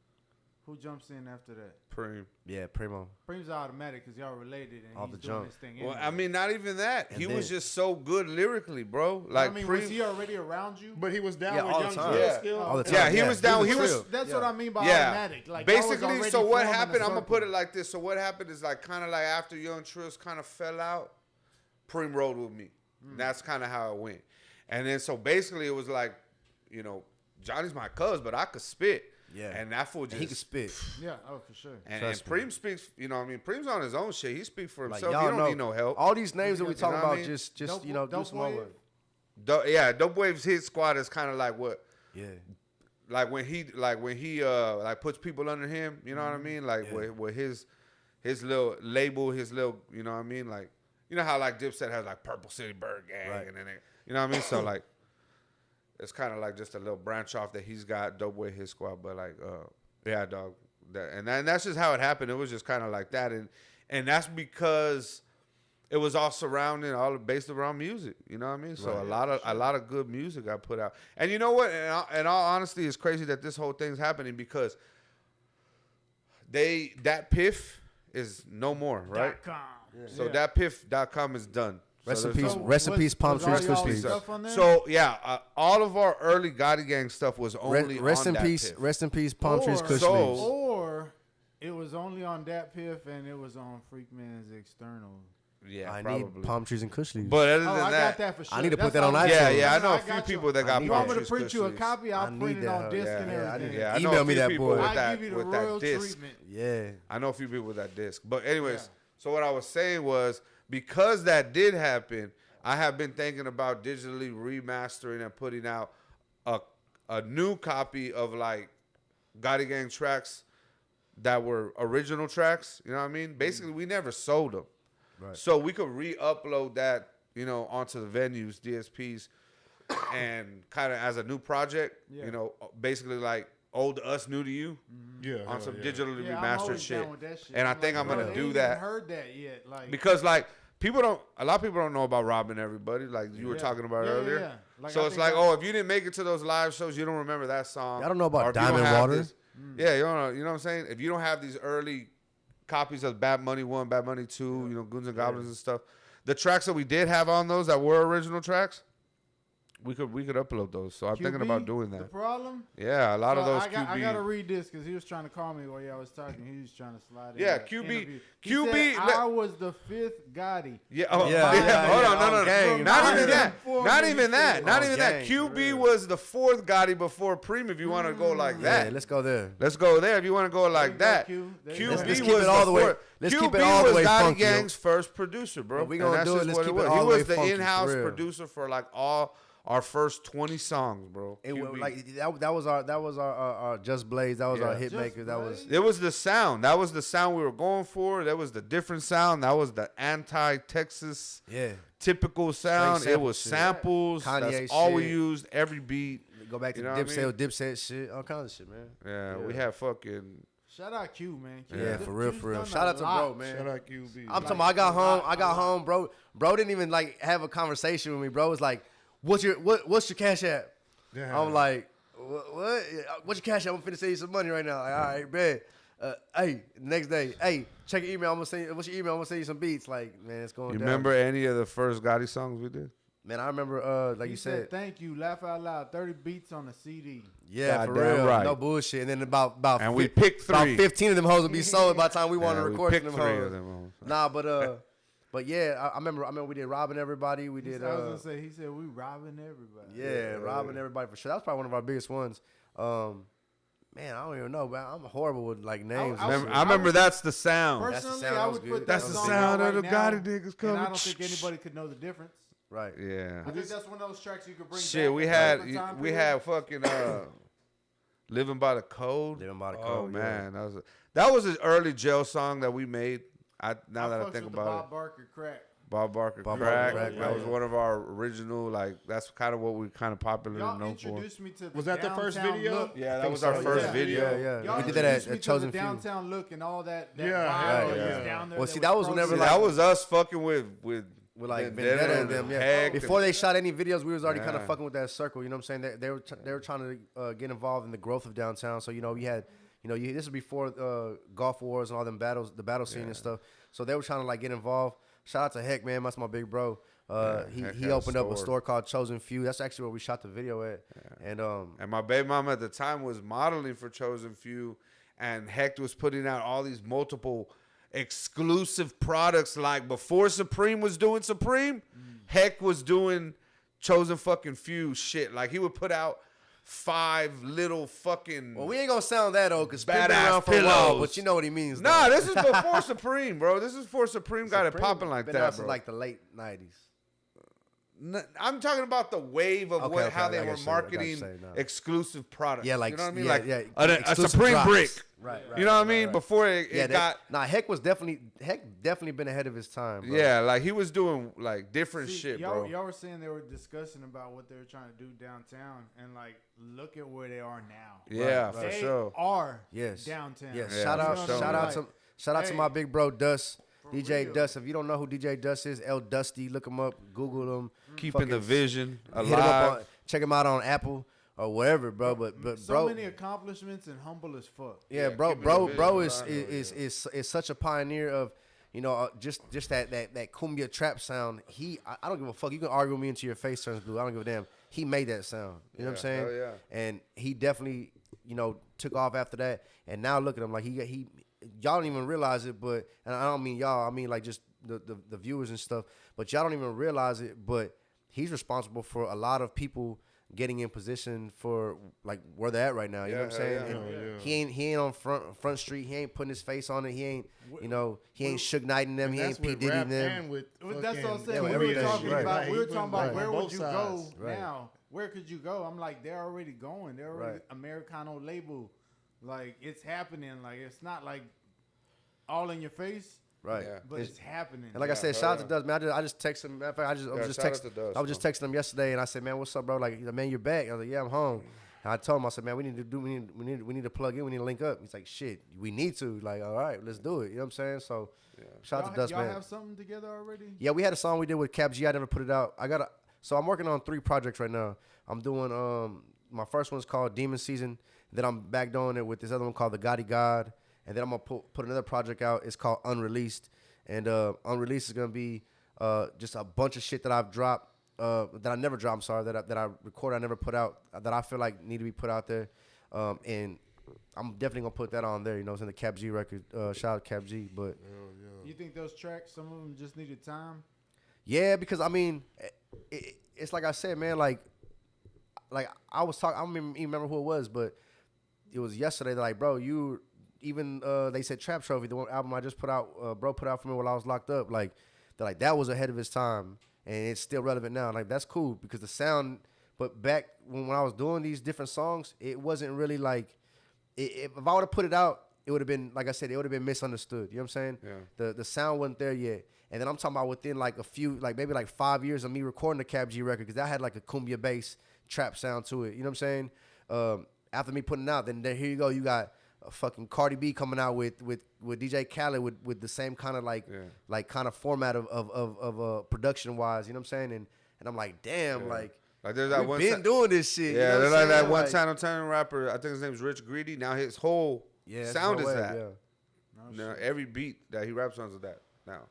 Who jumps in after that? Preem. Yeah, Primo. Preem's automatic because y'all related and Off he's the doing jump. his thing. Well, Anyway. I mean, not even that. And He then- was just so good lyrically, bro. Like, I mean, Preem. was he already around you? But he was down Yeah, with all the Young time. Drill Yeah. still. All the time. Yeah, he was down. He was. That's what I mean by Yeah. automatic. Like, y'all was Basically, already so what forming a happened, I'm going to put it circle. like this. So what happened is, like, kind of like after Young Trills kind of fell out, Preem rode with me. That's kind of how it went. And then so basically it was like, you know, Johnny's my cuz, but I could spit. Yeah. And that fool just. He can spit. Yeah, oh, for sure. And Trust me. Preem speaks, you know what I mean? Preem's on his own shit. He speaks for Like, himself. y'all He don't know, need no help. all these names that we You know talking what I about, mean? just Dope- you know, do Dope some Wave? homework. Yeah, Dope Wave's hit squad is kind of like what. Yeah. Like when he like puts people under him, you know what I mean? Like with his little label, his little, you know what I mean? Like, you know how like Dipset has like Purple City Bird Gang, Right. and then you know what I mean? So like, it's kind of like just a little branch off that he's got Dope with his squad, but like, yeah, dog, and that's just how it happened. It was just kind of like that, and that's because it was all surrounding, all based around music. You know what I mean? So Right. a lot of good music I put out. And you know what? In all honesty, it's crazy that this whole thing's happening because that Piff is no more, right? .com. So Yeah. that Piff.com is done. Rest So in there's peace. no- Rest in was- peace, Palm was Trees, all y'all Krispies. stuff on there? So yeah, all of our early Gotti Gang stuff was only Rest on in that peace. Piff. Rest in peace, Palm Trees, Or- Kush So- Leaves. Or it was only on Dat Piff and it was on Freakman's external. Yeah, I probably. need Palm Trees and Kush Leaves. But other Oh, than I that, got that for sure. I need to put That's that on all- iTunes. yeah, I know a few got people that got need You Palm want me to Trees print you a Kush copy? I I'll need print it on that, disc yeah, and yeah, I everything. need Yeah, I know Email a me few that people boy. with I that, give you the with that royal disc. treatment. Yeah. I know a few people with that disc. But anyways, Yeah. so what I was saying was because that did happen, I have been thinking about digitally remastering and putting out a new copy of like Gotti Gang tracks that were original tracks. You know what I mean? Basically, we never sold them. Right. So we could re-upload that, onto the venues, DSPs, and kind of as a new project, basically like old us, new to you, on some digitally I'm remastered always shit. down with that shit. And I think I'm gonna do that. I heard that yet, like because like a lot of people don't know about robbing everybody, like you were talking about earlier. Yeah. Like, So it's like, if you didn't make it to those live shows, you don't remember that song. I don't know about Or if you don't Diamond have Water. Yeah, you know what I'm saying? If you don't have these early copies of Bad Money 1, Bad Money 2, Goons and Goblins and stuff, the tracks that we did have on those that were original tracks, we could upload those. So I'm thinking about doing The that. problem? Yeah, a lot of those I QB. got to read this because he was trying to call me while y'all was talking. He was trying to slide in. Yeah, that QB interview. He QB said, I was the 5th Gotti. Yeah, Yeah, hold on, no. gang. Not even Remind that. him for Not me, even that. shit. Not Oh, even that. gang, QB was the 4th Gotti before Preem. If you want to go like that, Yeah, let's go there. let's go there. If you want to go like that, Q. There you QB go. Let's was keep it all the way. fourth. Let's QB keep it all the was way Gotti funky, yo. Gang's first producer, bro. If we And gonna that's do it, just let's what keep it was. all He the was way the funky, for in-house real. producer for like all our first 20 songs, bro. It was QB. like that was our Just Blaze. That was our hit Just maker. That was Blaze? It was the sound. That was the sound we were going for. That was the different sound. That was the anti-Texas yeah. typical sound. It sample was shit. samples. Kanye That's all we shit. used. Every beat. Go back to You know what I Dipset shit, all kinds of shit, man. Yeah, we had fucking. Shout out Q, man. Q, Yeah, this for real, Q's for real. done Shout a out to lot. bro, man. Shout out QB. I'm talking about I got home, bro. Bro didn't even like have a conversation with me, bro. It was like, what's your Cash App? Yeah. I'm like, what? What's your Cash App? I'm finna send you some money right now. Like, all right, man. Hey, next day, hey, check your email. I'm gonna send you, what's your email? I'm gonna send you some beats. Like, man, it's going You down. remember any of the first Gotti songs we did? Man, I remember, like He you said, said, thank you. Laugh out loud. 30 beats on the CD. yeah, for Goddamn real, right. no bullshit. And then about And we picked about 3. 15 of them hoes would be sold by the time we wanted Yeah, to we record picked them 3 hoes. of them. Nah, but yeah, I remember we did Robbing Everybody. We did I was gonna say, he said we robbing everybody. yeah, Robbing Everybody for sure. That was probably one of our biggest ones. Man, I don't even know, man. I'm horrible with like names. and shit. I remember that's the sound. That's the Personally, sound, I that was would good. put That's that the song sound out of the right now, Gotti niggas coming. And I don't think anybody could know the difference. Right. Yeah. I think that's one of those tracks you could bring Shit, back we at had different time we period. had fucking Living by the Code. Living by the Oh Code, yeah. man, that was an early jail song that we made. Now that I fucks think with the about Bob Barker crack. Bob Barker Bob Crack. Barker Crack, That was right. one of our original, like that's kind of what we kind of popularly Y'all known for. introduced me to the Was that the first downtown video? Look. Yeah, that think was our so, first yeah. video. Yeah. Y'all We did that at introduced me to Chosen the Few. downtown look and all that. Yeah, vibe yeah, was yeah. down there Well, that see, that was whenever, See, like- that was us fucking with Like Vendetta and them, yeah. Heck Before and- they shot any videos, we was already kind of Yeah. fucking with that circle. You know what I'm saying? They were trying to get involved in the growth of downtown. So we had, this was before Gulf Wars and all them battles, the battle scene and stuff. So they were trying to like get involved. Shout out to Heck, man. That's my big bro. Heck He had a opened up a store. store called Chosen Few. That's actually where we shot the video at. And And my baby mama at the time was modeling for Chosen Few, and Hecht was putting out all these multiple exclusive products. Like before Supreme was doing Supreme, Hecht was doing Chosen fucking Few shit. Like he would put out 5 little fucking. well, we ain't gonna sound that old because been Badass around for a while, pillows. but you know what he means. Nah, though. this is before Supreme, bro. This is before Supreme got it Supreme popping like been that, out since bro. like the late '90s. I'm talking about the wave of Okay, how okay, they I were got you, I got you marketing saying now. exclusive products. Yeah, like you know what I mean, yeah, like yeah, a exclusive Supreme drops. brick. Right. You know what I mean? right. Before it got. Heck was definitely been ahead of his time. Bro. Yeah, like he was doing like different See, shit, y'all, bro. y'all were saying they were discussing about what they were trying to do downtown, and like, look at where they are now. Yeah, Right, for They sure. are Yes. downtown. Yes. Yeah, shout for out, sure. shout out to Hey. my big bro Dust, For DJ real. Dust. If you don't know who DJ Dust is, El Dusty, look him up, Google him, Keeping the fucking vision hit him up alive. on, check him out on Apple or whatever, bro. But So bro, many accomplishments and humble as fuck. yeah, Yeah, bro, keeping bro, the bro vision is alive, is such a pioneer of, just that cumbia trap sound. I don't give a fuck. You can argue with me until your face turns blue. I don't give a damn. He made that sound. You know what I'm saying? hell yeah. And he definitely, took off after that. And now look at him. Like he y'all don't even realize it, but and I don't mean y'all. I mean like just the viewers and stuff. But y'all don't even realize it. But he's responsible for a lot of people getting in position for like where they're at right now. You know what I'm Yeah, saying? hell And yeah. he ain't on front street. He ain't putting his face on it. He ain't he ain't Suge Knighting them. And He that's ain't P with Diddy rap them. and with That's what I'm fucking saying. Yeah, we were everything. talking Right. about. Like, We were he talking put, about like, where on would both you sides. go Right. now? Where could you go? I'm like, they're already going. They're already Right. Americano label Like it's happening. Like it's not like all in your face, Right. Yeah. but it's happening. And like I said, hell shout out yeah. to Dust, man. I just texted him. Matter of fact, I was just shout out texting. to Dust, I was just texting him yesterday, and I said, man, what's up, bro? Like, man, you're back. I was like, yeah, I'm home. And I told him, I said, man, we need to plug in. We need to link up. He's like, shit, we need to. Like, all right, let's do it. You know what I'm saying? So, shout out to Dust, y'all man. have something together already? Yeah, we had a song we did with Cap G. I never put it out. So I'm working on 3 projects right now. I'm doing my first one's called Demon Season. Then I'm back doing it with this other one called the Gotti God. And then I'm gonna put another project out. It's called Unreleased. And Unreleased is gonna be just a bunch of shit that I've dropped that I never dropped. I'm sorry, that I recorded, I never put out, that I feel like need to be put out there. And I'm definitely gonna put that on there. You know, it's in the Cap G record. Shout out Cap G. But You think those tracks, some of them just needed time? yeah, because I mean, it's like I said, man. Like I was talking. I don't even remember who it was, but it was yesterday. They're like, bro, you even they said Trap Trophy, the one album I just put out, bro put out for me while I was locked up. Like they're like, that was ahead of its time, and it's still relevant now. Like that's cool because the sound. But back when I was doing these different songs, it wasn't really like if I would have put it out, it would have been, like I said, it would have been misunderstood. You know what I'm saying? Yeah. The sound wasn't there yet. And then I'm talking about within like a few, like maybe like 5 years of me recording the Cap G record, because that had like a cumbia bass trap sound to it. You know what I'm saying? After me putting it out, then here you go. You got a fucking Cardi B coming out with DJ Khaled with the same kind of like kind of format of production wise. You know what I'm saying? And I'm like, damn, like there's that we've one been doing this shit. Yeah, you know there's what I'm like that saying? one Like, San Antonio rapper. I think his name's Rich Greedy. Now his whole sound is that. Yeah. Now every beat that he raps on is that now.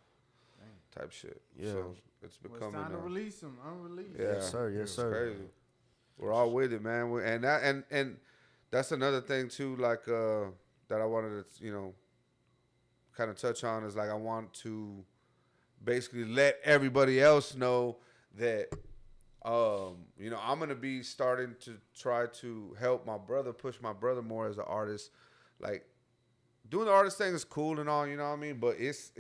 Type shit. Yeah. So it's Well, becoming. it's time to release them, unreleased. Yeah. Yes, sir. Yes, It's sir. crazy. We're all with it, man. And that's another thing too, like that I wanted to kind of touch on is like I want to basically let everybody else know that I'm gonna be starting to try to help my brother, push my brother more as an artist. Like doing the artist thing is cool and all, you know what I mean, but it's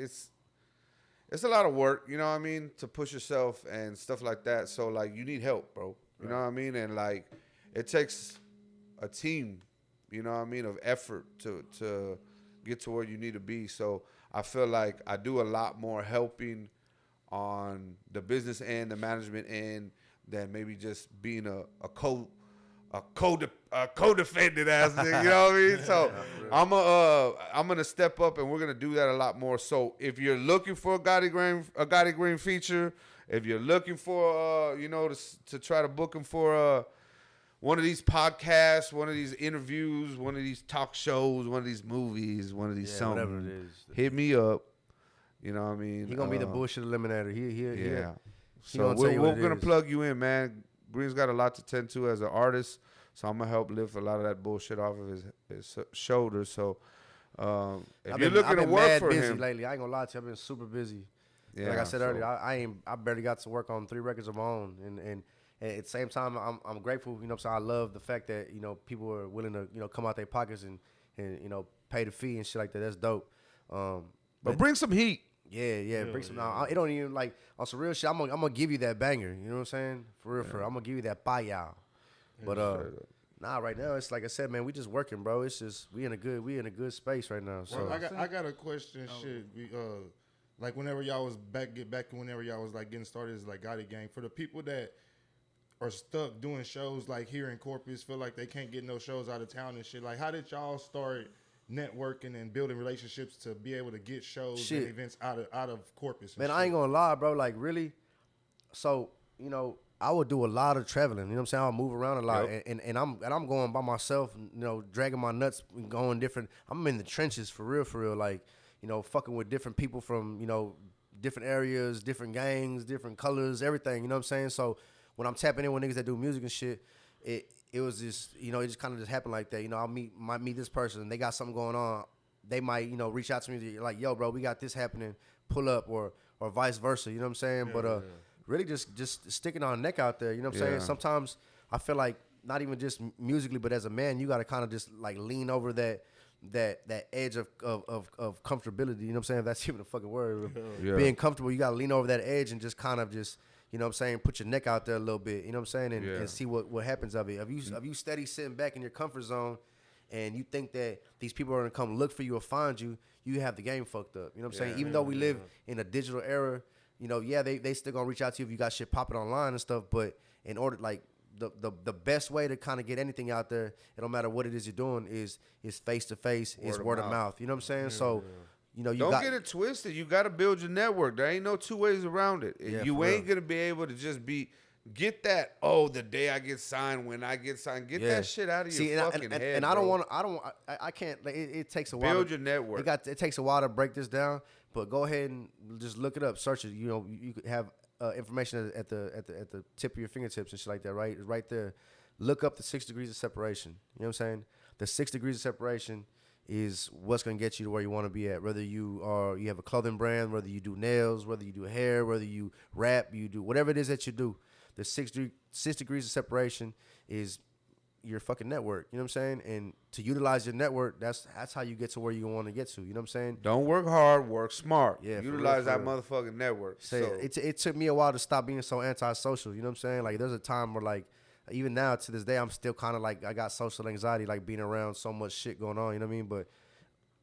a lot of work, you know what I mean, to push yourself and stuff like that. So like you need help, bro. You know what I mean? And like it takes a team, you know what I mean, of effort to get to where you need to be. So I feel like I do a lot more helping on the business end, the management end, than maybe just being a co-defendant ass nigga, you know what I mean? So I'm gonna step up and we're gonna do that a lot more. So if you're looking for a Gotti Green feature, if you're looking for to try to book him for one of these podcasts, one of these interviews, one of these talk shows, one of these movies, one of these songs, whatever it is, hit me up. You know what I mean? He gonna be the bullshit eliminator. Yeah. He So gonna tell you we're what it gonna is. plug you in, man. Green's got a lot to tend to as an artist, so I'm gonna help lift a lot of that bullshit off of his shoulders. So if I've you're been looking to work mad for busy him, lately. I ain't gonna lie to you. I've been super busy. yeah, Like I said so- earlier, I barely got to work on 3 records of my own, and at the same time, I'm grateful. You know, what I'm saying, I love the fact that people are willing to come out their pockets and pay the fee and shit like that. That's dope. but bring some heat. Yeah, bring some. It don't even like on some real shit. I'm gonna give you that banger. You know what I'm saying? For real. I'm gonna give you that payao. But nah, right now it's like I said, man. We just working, bro. It's just we in a good space right now. So Well, I got a question. Shit, we like whenever y'all was whenever y'all was like getting started as like Gotti Gang, for the people that are stuck doing shows like here in Corpus, feel like they can't get no shows out of town and shit. Like, how did y'all start networking and building relationships to be able to get shows and events out of Corpus? And man, shit? I ain't gonna lie, bro. Like really. So I would do a lot of traveling. You know what I'm saying? I'll move around a lot, and I'm going by myself. Dragging my nuts, going different. I'm in the trenches for real. Like fucking with different people from different areas, different gangs, different colors, everything. You know what I'm saying? So when I'm tapping in with niggas that do music and shit, it was just it just kind of just happened like that. I might meet this person, they got something going on. They might reach out to me like, yo, bro, we got this happening. Pull up or vice versa. You know what I'm saying? Really just sticking our neck out there. You know what I'm saying? Sometimes I feel like not even just musically, but as a man, you got to kind of just like lean over that edge of comfortability. You know what I'm saying? If that's even a fucking word. Being comfortable, you got to lean over that edge and just kind of just, you know what I'm saying, put your neck out there a little bit. You know what I'm saying? And see what happens of it. If you steady sitting back in your comfort zone and you think that these people are gonna come look for you or find you, you have the game fucked up. You know what I'm saying? Even though we live in a digital era, you know, they still gonna reach out to you if you got shit popping online and stuff. But in order, like the best way to kind of get anything out there, it don't matter what it is you're doing, is face to face, is word of mouth. You know what I'm saying? So. You know, don't get it twisted. You got to build your network. There ain't no two ways around it. Yeah, you ain't gonna be able to just get that. Oh, the day I get signed, when I get signed, get that shit out of your fucking head. And I don't want to. I can't. Like, it takes a while. Build your network. It takes a while to break this down. But go ahead and just look it up, search it. You know, you could have information at the tip of your fingertips and shit like that. Right, it's right there. Look up the 6 degrees of separation. You know what I'm saying? The 6 degrees of separation is what's gonna get you to where you want to be at. Whether you have a clothing brand, whether you do nails, whether you do hair, whether you rap, you do whatever it is that you do. The 6 degrees of separation is your fucking network. You know what I'm saying? And to utilize your network, that's how you get to where you want to get to. You know what I'm saying? Don't work hard, work smart. Yeah, utilize that motherfucking network. It took me a while to stop being so antisocial. You know what I'm saying? Like there's a time where like. Even now, to this day, I'm still kind of like, I got social anxiety, like being around so much shit going on, you know what I mean? But,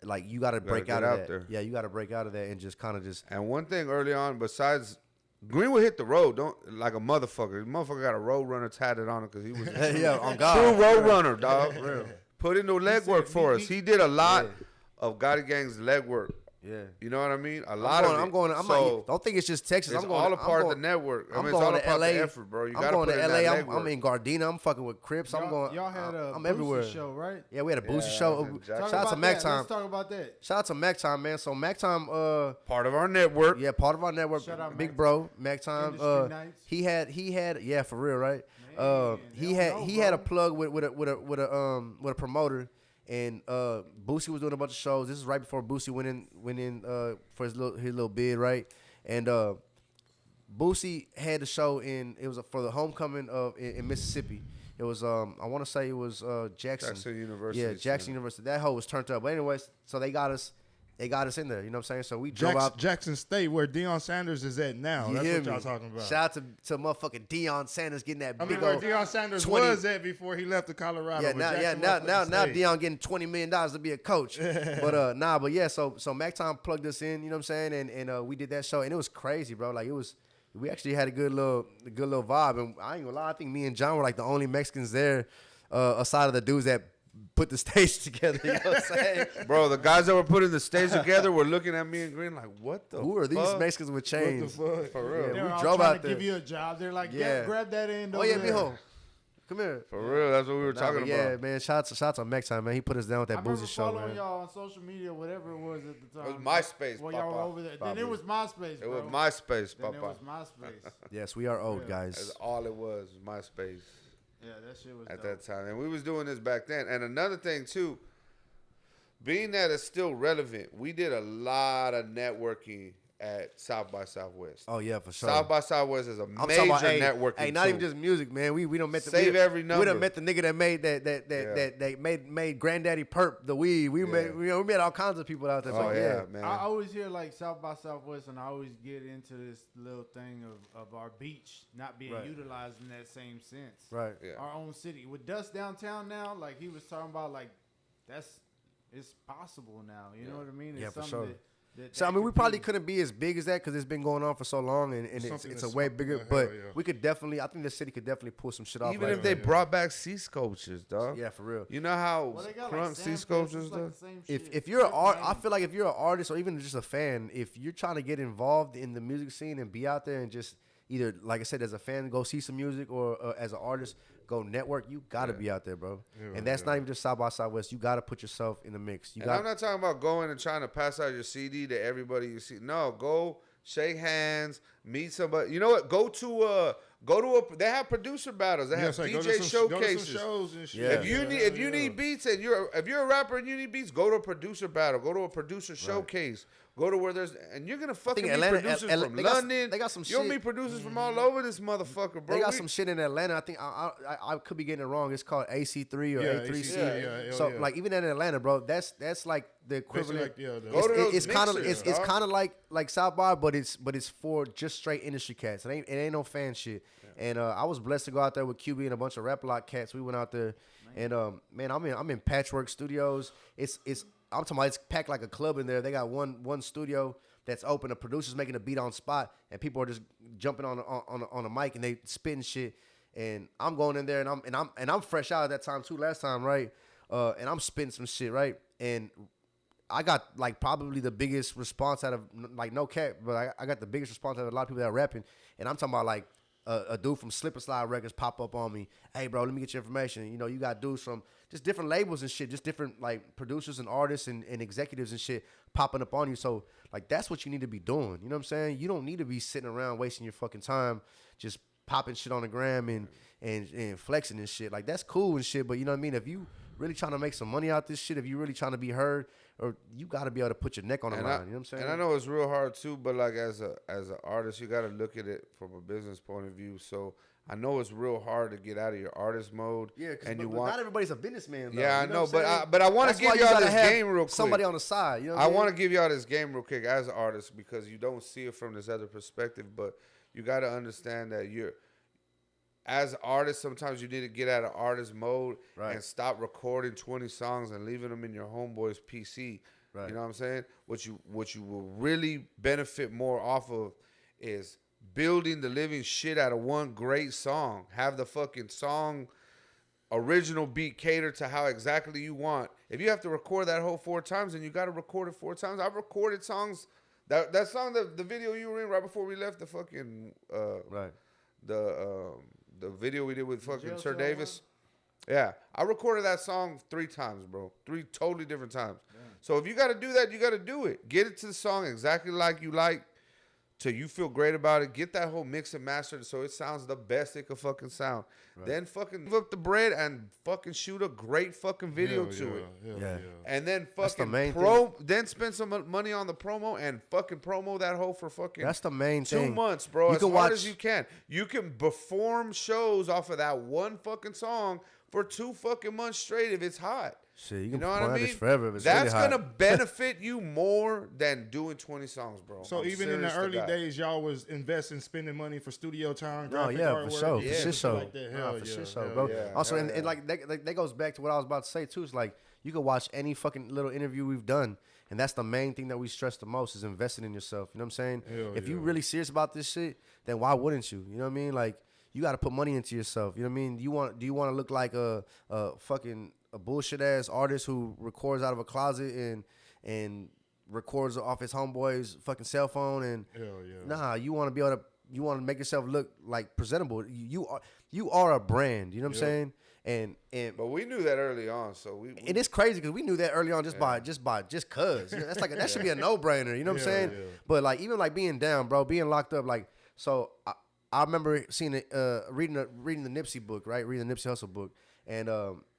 like, you got to break out of that. There. Yeah, you got to break out of that and just kind of just. And one thing early on, besides, Greenwood hit the road, like a motherfucker. The motherfucker got a road runner tatted on him because he was yeah, on God. True road runner, dog. Put in the legwork for us. He did a lot of Gotti Gang's legwork. Yeah, you know what I mean. Don't think it's just Texas. It's all a part of the network. I mean, it's all a part of the effort, bro. You gotta going put to in LA. that I'm in Gardena. I'm fucking with Crips. Y'all had a I'm everywhere. show, right? Yeah, we had a Boosie show. Shout out to Mac Time. Let's talk about that. Shout out to Mac Time, man. So Mac Time, part of our network. Yeah, part of our network. Shout out Big bro, Mac Time. He had, yeah, for real, right? He had a plug with a promoter. And Boosie was doing a bunch of shows. This is right before Boosie went in for his little bid, right? And Boosie had the show it was for the homecoming in Mississippi. It was I want to say it was Jackson University. Yeah, Jackson University. That hoe was turned up. But anyways, so they got us in there. You know what I'm saying? So we drove out Jackson State, where Deion Sanders is at now. That's what y'all talking about. Shout out to motherfucking Deion Sanders getting that big where old Deion Sanders was at before he left to Colorado. Yeah, now Deion getting $20 million to be a coach. But yeah, so Mac Time plugged us in, you know what I'm saying? And we did that show and it was crazy, bro. Like we actually had a good little vibe. And I ain't gonna lie, I think me and John were like the only Mexicans there, aside of the dudes that put the stage together, you know what I'm saying? Bro, the guys that were putting the stage together were looking at me and Green like, what the Who are these Mexicans with chains? What the fuck? For real. Yeah, we drove out there. Give you a job. They're like, Yeah. grab that end. Oh yeah, mijo. Come here. For real, that's what we were talking about. Yeah, man. Shout out to Mac Time, man. He put us down with that I remember Boosie show, following man. y'all on social media, whatever it was at the time. It was MySpace, Well, y'all were Papa. over there. Then it was MySpace, It bro. was MySpace, Then it Papa. was MySpace. Yes, we are old, Yeah. guys. That's all it was MySpace Yeah, that shit was at dope. that time. And we was doing this back then. And another thing, too, being that it's still relevant, we did a lot of networking at South by Southwest. Oh yeah, for sure. South by Southwest is a I'm major talking about, networking Hey, not tool. even just music, man. We don't met the Save every We number. done met the nigga that made that made Granddaddy Perp the weed. We met all kinds of people out there. Oh But yeah, man. I always hear like South by Southwest, and I always get into this little thing of our beach not being Right. utilized in that same sense. Right. Yeah. Our own city with Dust downtown now, like he was talking about, like it's possible now. You know what I mean? It's Yeah, for something sure. that So I mean, we could probably be- couldn't be as big as that because it's been going on for so long, and it's Something a that's way something bigger. that- But hell yeah. we could definitely, I think the city could definitely pull some shit off. Even like if they that. brought back sea sculptures, dog. Yeah, for real. You know how Well, they got crunk like sea Sand sculptures, Fest, it's like though? the same If shit. if you're an art, I Different feel like if you're an artist or even just a fan, if you're trying to get involved in the music scene and be out there and just either, like I said, as a fan, go see some music, or as an artist, go network, you got to be out there, bro. And that's not even just South by Southwest. You got to put yourself in the mix. And I'm not talking about going and trying to pass out your CD to everybody you see. No, go shake hands, meet somebody. You know what? Go to a. They have producer battles. They have Go DJ to some showcases. shows and shit. Yeah. If you need beats and if you're a rapper and you need beats, go to a producer battle. Go to a producer showcase Go to where there's, and you're gonna fucking meet Atlanta- producers L- from they got- London. they got some You'll shit. meet producers from all over this motherfucker, bro. They got some shit in Atlanta. I think I could be getting it wrong. It's called AC3 or A3C. So like even in Atlanta, bro, that's like the equivalent. Like, Go to those It's kind of mixers, it's dog. kind of like South by, but it's for just straight industry cats. It ain't no fan shit. And I was blessed to go out there with QB and a bunch of Rap Lock cats. We went out there, and man, I'm in Patchwork Studios. I'm talking about it's packed like a club in there. They got one studio that's open. The producer's making a beat on spot, and people are just jumping on a mic and they spitting shit. And I'm going in there, and I'm fresh out at that time too. Last time, right? And I'm spitting some shit, right? And I got like probably the biggest response out of like no cap, but I got the biggest response out of a lot of people that are rapping. And I'm talking about like a dude from Slip and Slide Records pop up on me. Hey, bro, let me get your information. You know, you got dudes from just different labels and shit, just different like producers and artists and executives and shit popping up on you. So like that's what you need to be doing. You know what I'm saying? You don't need to be sitting around wasting your fucking time just popping shit on the gram and flexing and shit. Like that's cool and shit, but you know what I mean? If you really trying to make some money out this shit, if you really trying to be heard, or you got to be able to put your neck on the line. You know what I'm saying? And I know it's real hard too, but like as an artist, you got to look at it from a business point of view. So I know it's real hard to get out of your artist mode. Yeah, and but not everybody's a businessman. Though, yeah, you know I know, what I'm saying? but I want to give y'all this game real quick. Somebody on the side. You know what I mean? want to give y'all this game real quick as an artist because you don't see it from this other perspective. But you got to understand that as an artist, sometimes you need to get out of artist mode and stop recording 20 songs and leaving them in your homeboy's PC. Right. You know what I'm saying? What you will really benefit more off of is building the living shit out of one great song. Have the fucking song original beat cater to how exactly you want. If you have to record that whole 4 times, then you got to record it 4 times. I've recorded songs. That song, the video you were in right before we left, the fucking the video we did with fucking Sir Davis. Yeah, I recorded that song 3 times, bro. 3 totally different times. Yeah. So if you got to do that, you got to do it. Get it to the song exactly like you like, till you feel great about it. Get that whole mix and master so it sounds the best it could fucking sound. Right. Then fucking give up the bread and fucking shoot a great fucking video to it. Yeah. And then fucking then spend some money on the promo and fucking promo that hoe for fucking that's the main 2 thing. months, bro. As hard as you can. You can perform shows off of that one fucking song for 2 fucking months straight if it's hot. Shit, you know what I mean? Forever if it's That's really gonna benefit you more than doing 20 songs, bro. So I'm even in the early days, y'all was investing, spending money for studio time. Oh yeah, for sure, for shit show. Like that. Hell for yeah, shit show, bro. Yeah, also, and like that goes back to what I was about to say too. It's like you can watch any fucking little interview we've done, and that's the main thing that we stress the most is investing in yourself. You know what I'm saying? If you really serious about this shit, then why wouldn't you? You know what I mean? Like you got to put money into yourself. You know what I mean? Do you want to look like a fucking a bullshit ass artist who records out of a closet and records off his homeboy's fucking cell phone and nah, you want to be able to make yourself look like presentable. You are a brand, you know what I'm saying? And but we knew that early on, so we and it's crazy because we knew that early on just cause you know, that's like that should be a no-brainer, you know what I'm saying? But like even like being down, bro, being locked up, like so I remember seeing it reading the Nipsey book, right? Reading the Nipsey Hussle book. And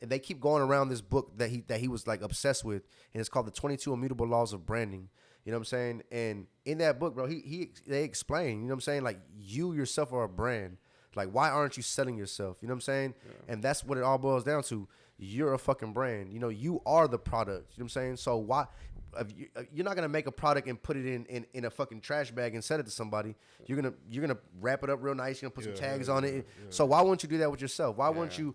they keep going around this book that he was like obsessed with, and it's called The 22 Immutable Laws of Branding. You know what I'm saying? And in that book, bro, they explain, you know what I'm saying? Like you yourself are a brand. Like why aren't you selling yourself? You know what I'm saying? Yeah. And that's what it all boils down to. You're a fucking brand. You know, you are the product. You know what I'm saying? So why? You're not gonna make a product and put it in a fucking trash bag and send it to somebody. You're gonna wrap it up real nice. You're gonna put some tags on it. Yeah. So why won't you do that with yourself? Why won't you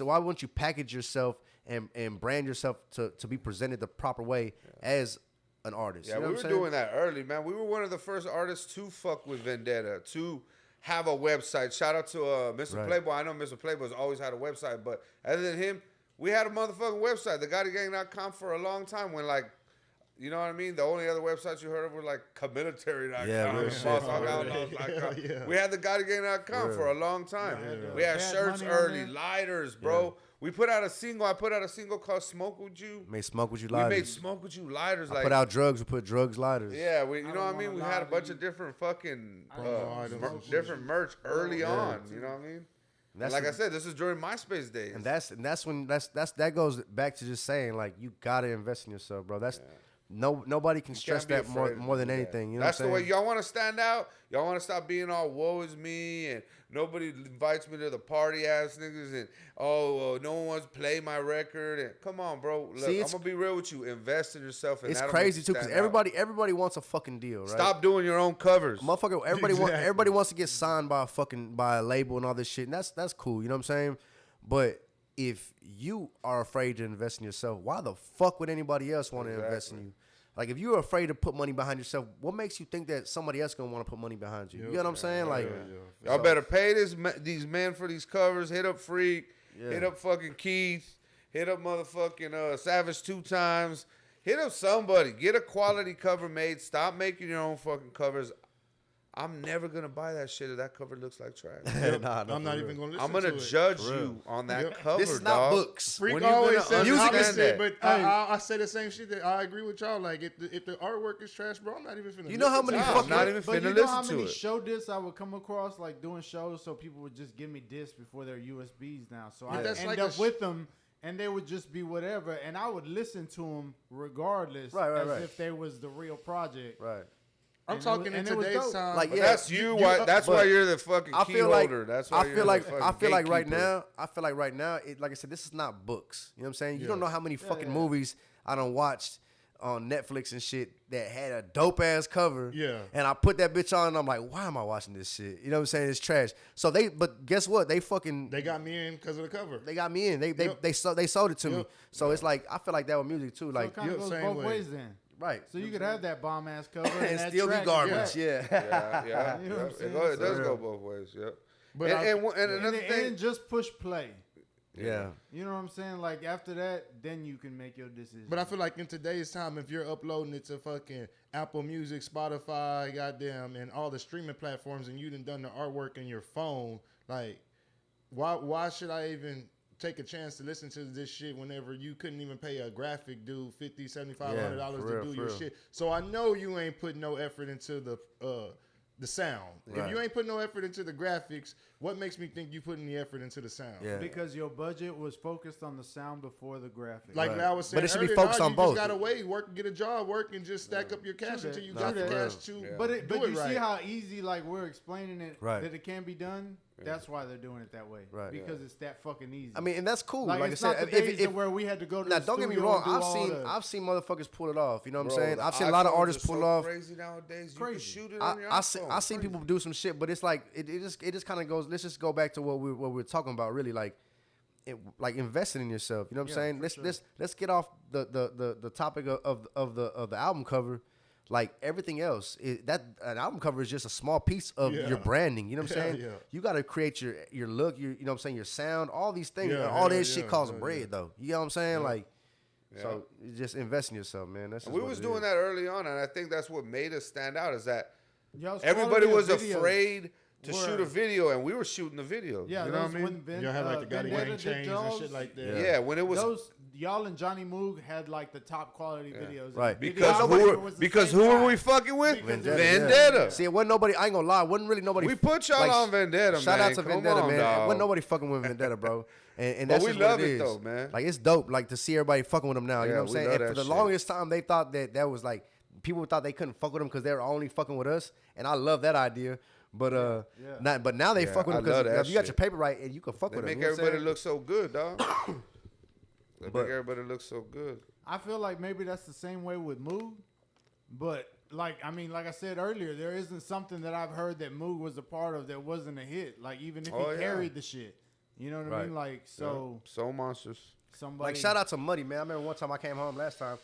why won't you package yourself and brand yourself to be presented the proper way as an artist? Yeah, you know we were doing that early, man. We were one of the first artists to fuck with Vendetta, to have a website. Shout out to Mr. Playboy. I know Mr. Playboy's always had a website, but other than him, we had a motherfucking website, thegottigang.com, for a long time when like, you know what I mean? The only other websites you heard of were like communitary.com. Yeah, We had the GottiGang.com for a long time. We had shirts early, lighters, bro. Yeah. We put out a single. I put out a single called Smoke With You. Made Smoke With You lighters. We made Smoke With You lighters. Put out drugs. We put drugs lighters. Yeah, you know what I mean? We had a bunch of different fucking different merch early on. You know what I mean? Like I said, this is during MySpace days. And that's when that goes back to just saying like you gotta invest in yourself, bro. Nobody can stress Can't be that more afraid to more than do that. anything. You know That's what I'm the way saying? y'all want to stand out. Y'all want to stop being all woe is me and nobody invites me to the party ass niggas and no one wants to play my record and come on, bro. Look, See, I'm gonna be real with you. Invest in yourself and It's that'll crazy make too you because stand out. everybody wants a fucking deal, right? Stop doing your own covers. Motherfucker, Exactly. everybody wants to get signed by a label and all this shit, and that's cool. You know what I'm saying? But if you are afraid to invest in yourself, why the fuck would anybody else want to invest in you? Like, if you're afraid to put money behind yourself, what makes you think that somebody else gonna want to put money behind you? You know what I'm saying? Like, Y'all better pay these men for these covers. Hit up Freak. Yeah. Hit up fucking Keith. Hit up motherfucking Savage 2 times. Hit up somebody. Get a quality cover made. Stop making your own fucking covers. I'm never gonna buy that shit if that cover looks like trash. nah, I'm not even gonna listen I'm gonna to it. judge you on that cover. This is not dog. books. Freak When you always gonna says understand opposite, that? but I say the same shit. That I agree with y'all. Like, if the artwork is trash, bro, I'm not even finna. You know how listen many to it. fucking- I'm not even But finna you know how listen to many it. show discs I would come across, like doing shows, so people would just give me discs before their USBs now. So I that's end like up with them, and they would just be whatever, and I would listen to them regardless, as if they was the real project. Right. I'm And talking in it was today's dope. time. Like, But yeah, that's that's why but you're the fucking I key feel like holder. That's why I you're feel the like fucking I feel like right gatekeeper. now, like I said, this is not books. You know what I'm saying? You don't Yeah. know how many fucking movies I done watched on Netflix and shit that had a dope ass cover. Yeah. And I put that bitch on and I'm like, why am I watching this shit? You know what I'm saying? It's trash. So but guess what? They got me in because of the cover. they got me in. They Yep. they sold it to me. Yep. So it's like I feel like that with music too. So Like it kind of you're goes the same both way. ways then. right. So you could have that bomb ass cover and, and that still be track is garbage. whack. Yeah. Yeah. You know what I'm It saying? does So- go both ways. Yeah. But And In another the thing. end, just push play. Yeah. You know what I'm saying? Like after that, then you can make your decision. But I feel like in today's time, if you're uploading it to fucking Apple Music, Spotify, goddamn, and all the streaming platforms, and you done the artwork in your phone, like, why should I even take a chance to listen to this shit whenever you couldn't even pay a graphic dude $50, $75, $100 for to real, do for your real. shit? So I know you ain't putting no effort into the sound. Right. If you ain't putting no effort into the graphics, what makes me think you putting the effort into the sound? Yeah. because your budget was focused on the sound before the graphics. Like Right. I was saying, But it should be earlier, focused nah, on you both. just gotta wait, work, get a job, work, and just stack up your cash True until that. you Nah, got the for cash real. to. Yeah. But do you it right. see how easy, like we're explaining it, Right. that it can be done. That's why they're doing it that way. Right. Because it's that fucking easy. I mean, and that's cool. like Like I it's not said, the days of where we had to go to now the don't get me studio wrong. and do all I've seen motherfuckers pull it off. You know what I'm Bro, saying? the I've seen a lot of iPhones artists are pull it so off. Crazy nowadays. You Crazy. can shoot it on your I iPhone. seen people do some shit, but it's like it just kind of goes. Let's just go back to what we're talking about. Really, like investing in yourself. You know what I'm saying? Let's get off the topic of the album cover. Like everything else, an album cover is just a small piece of Yeah. your branding. You know what I'm Yeah, saying? yeah. You got to create your look. You know what I'm saying? Your sound, all these things. Yeah, all yeah, this shit yeah, costs yeah, bread, yeah. though. You know what I'm saying? Like, Yeah. so you just invest in yourself, man. That's And just we what was it doing is. that early on, and I think that's what made us stand out. Is that Y'all's everybody quality of was videos afraid to were- shoot a video, and we were shooting the video. Yeah, you know those what I mean? when Y'all had like the Gotti Vendetta Wayne did chains and those, shit like that. Yeah, when it was those y'all and Johnny Moog had like the top quality videos. Right. And the because videographer who was the because same who guy. were we fucking with? Vendetta, Vendetta. See, it wasn't nobody. I ain't gonna lie. Wasn't really nobody. We put y'all on Vendetta, shout man. out to Come Vendetta, on, man. dog. Wasn't nobody fucking with Vendetta, bro. And But that's we just what love it it, is. though, man. Like it's dope, like to see everybody fucking with them now. You Yeah, know what I'm we saying? love And that for the shit. longest time, they thought that was like people thought they couldn't fuck with them because they were only fucking with us. And I love that idea. But but now they Yeah, fuck with I them love because that you got shit. your paper right and you can fuck They with them. make You know what I'm everybody saying? look so good, dog. They But- make everybody look so good. I feel like maybe that's the same way with Moog, but like I said earlier, there isn't something that I've heard that Moog was a part of that wasn't a hit. Like even if Oh, he yeah. carried the shit, you know what I mean? Right. Like so Soul Monsters. somebody Like shout out to Muddy, man. I remember one time I came home last time.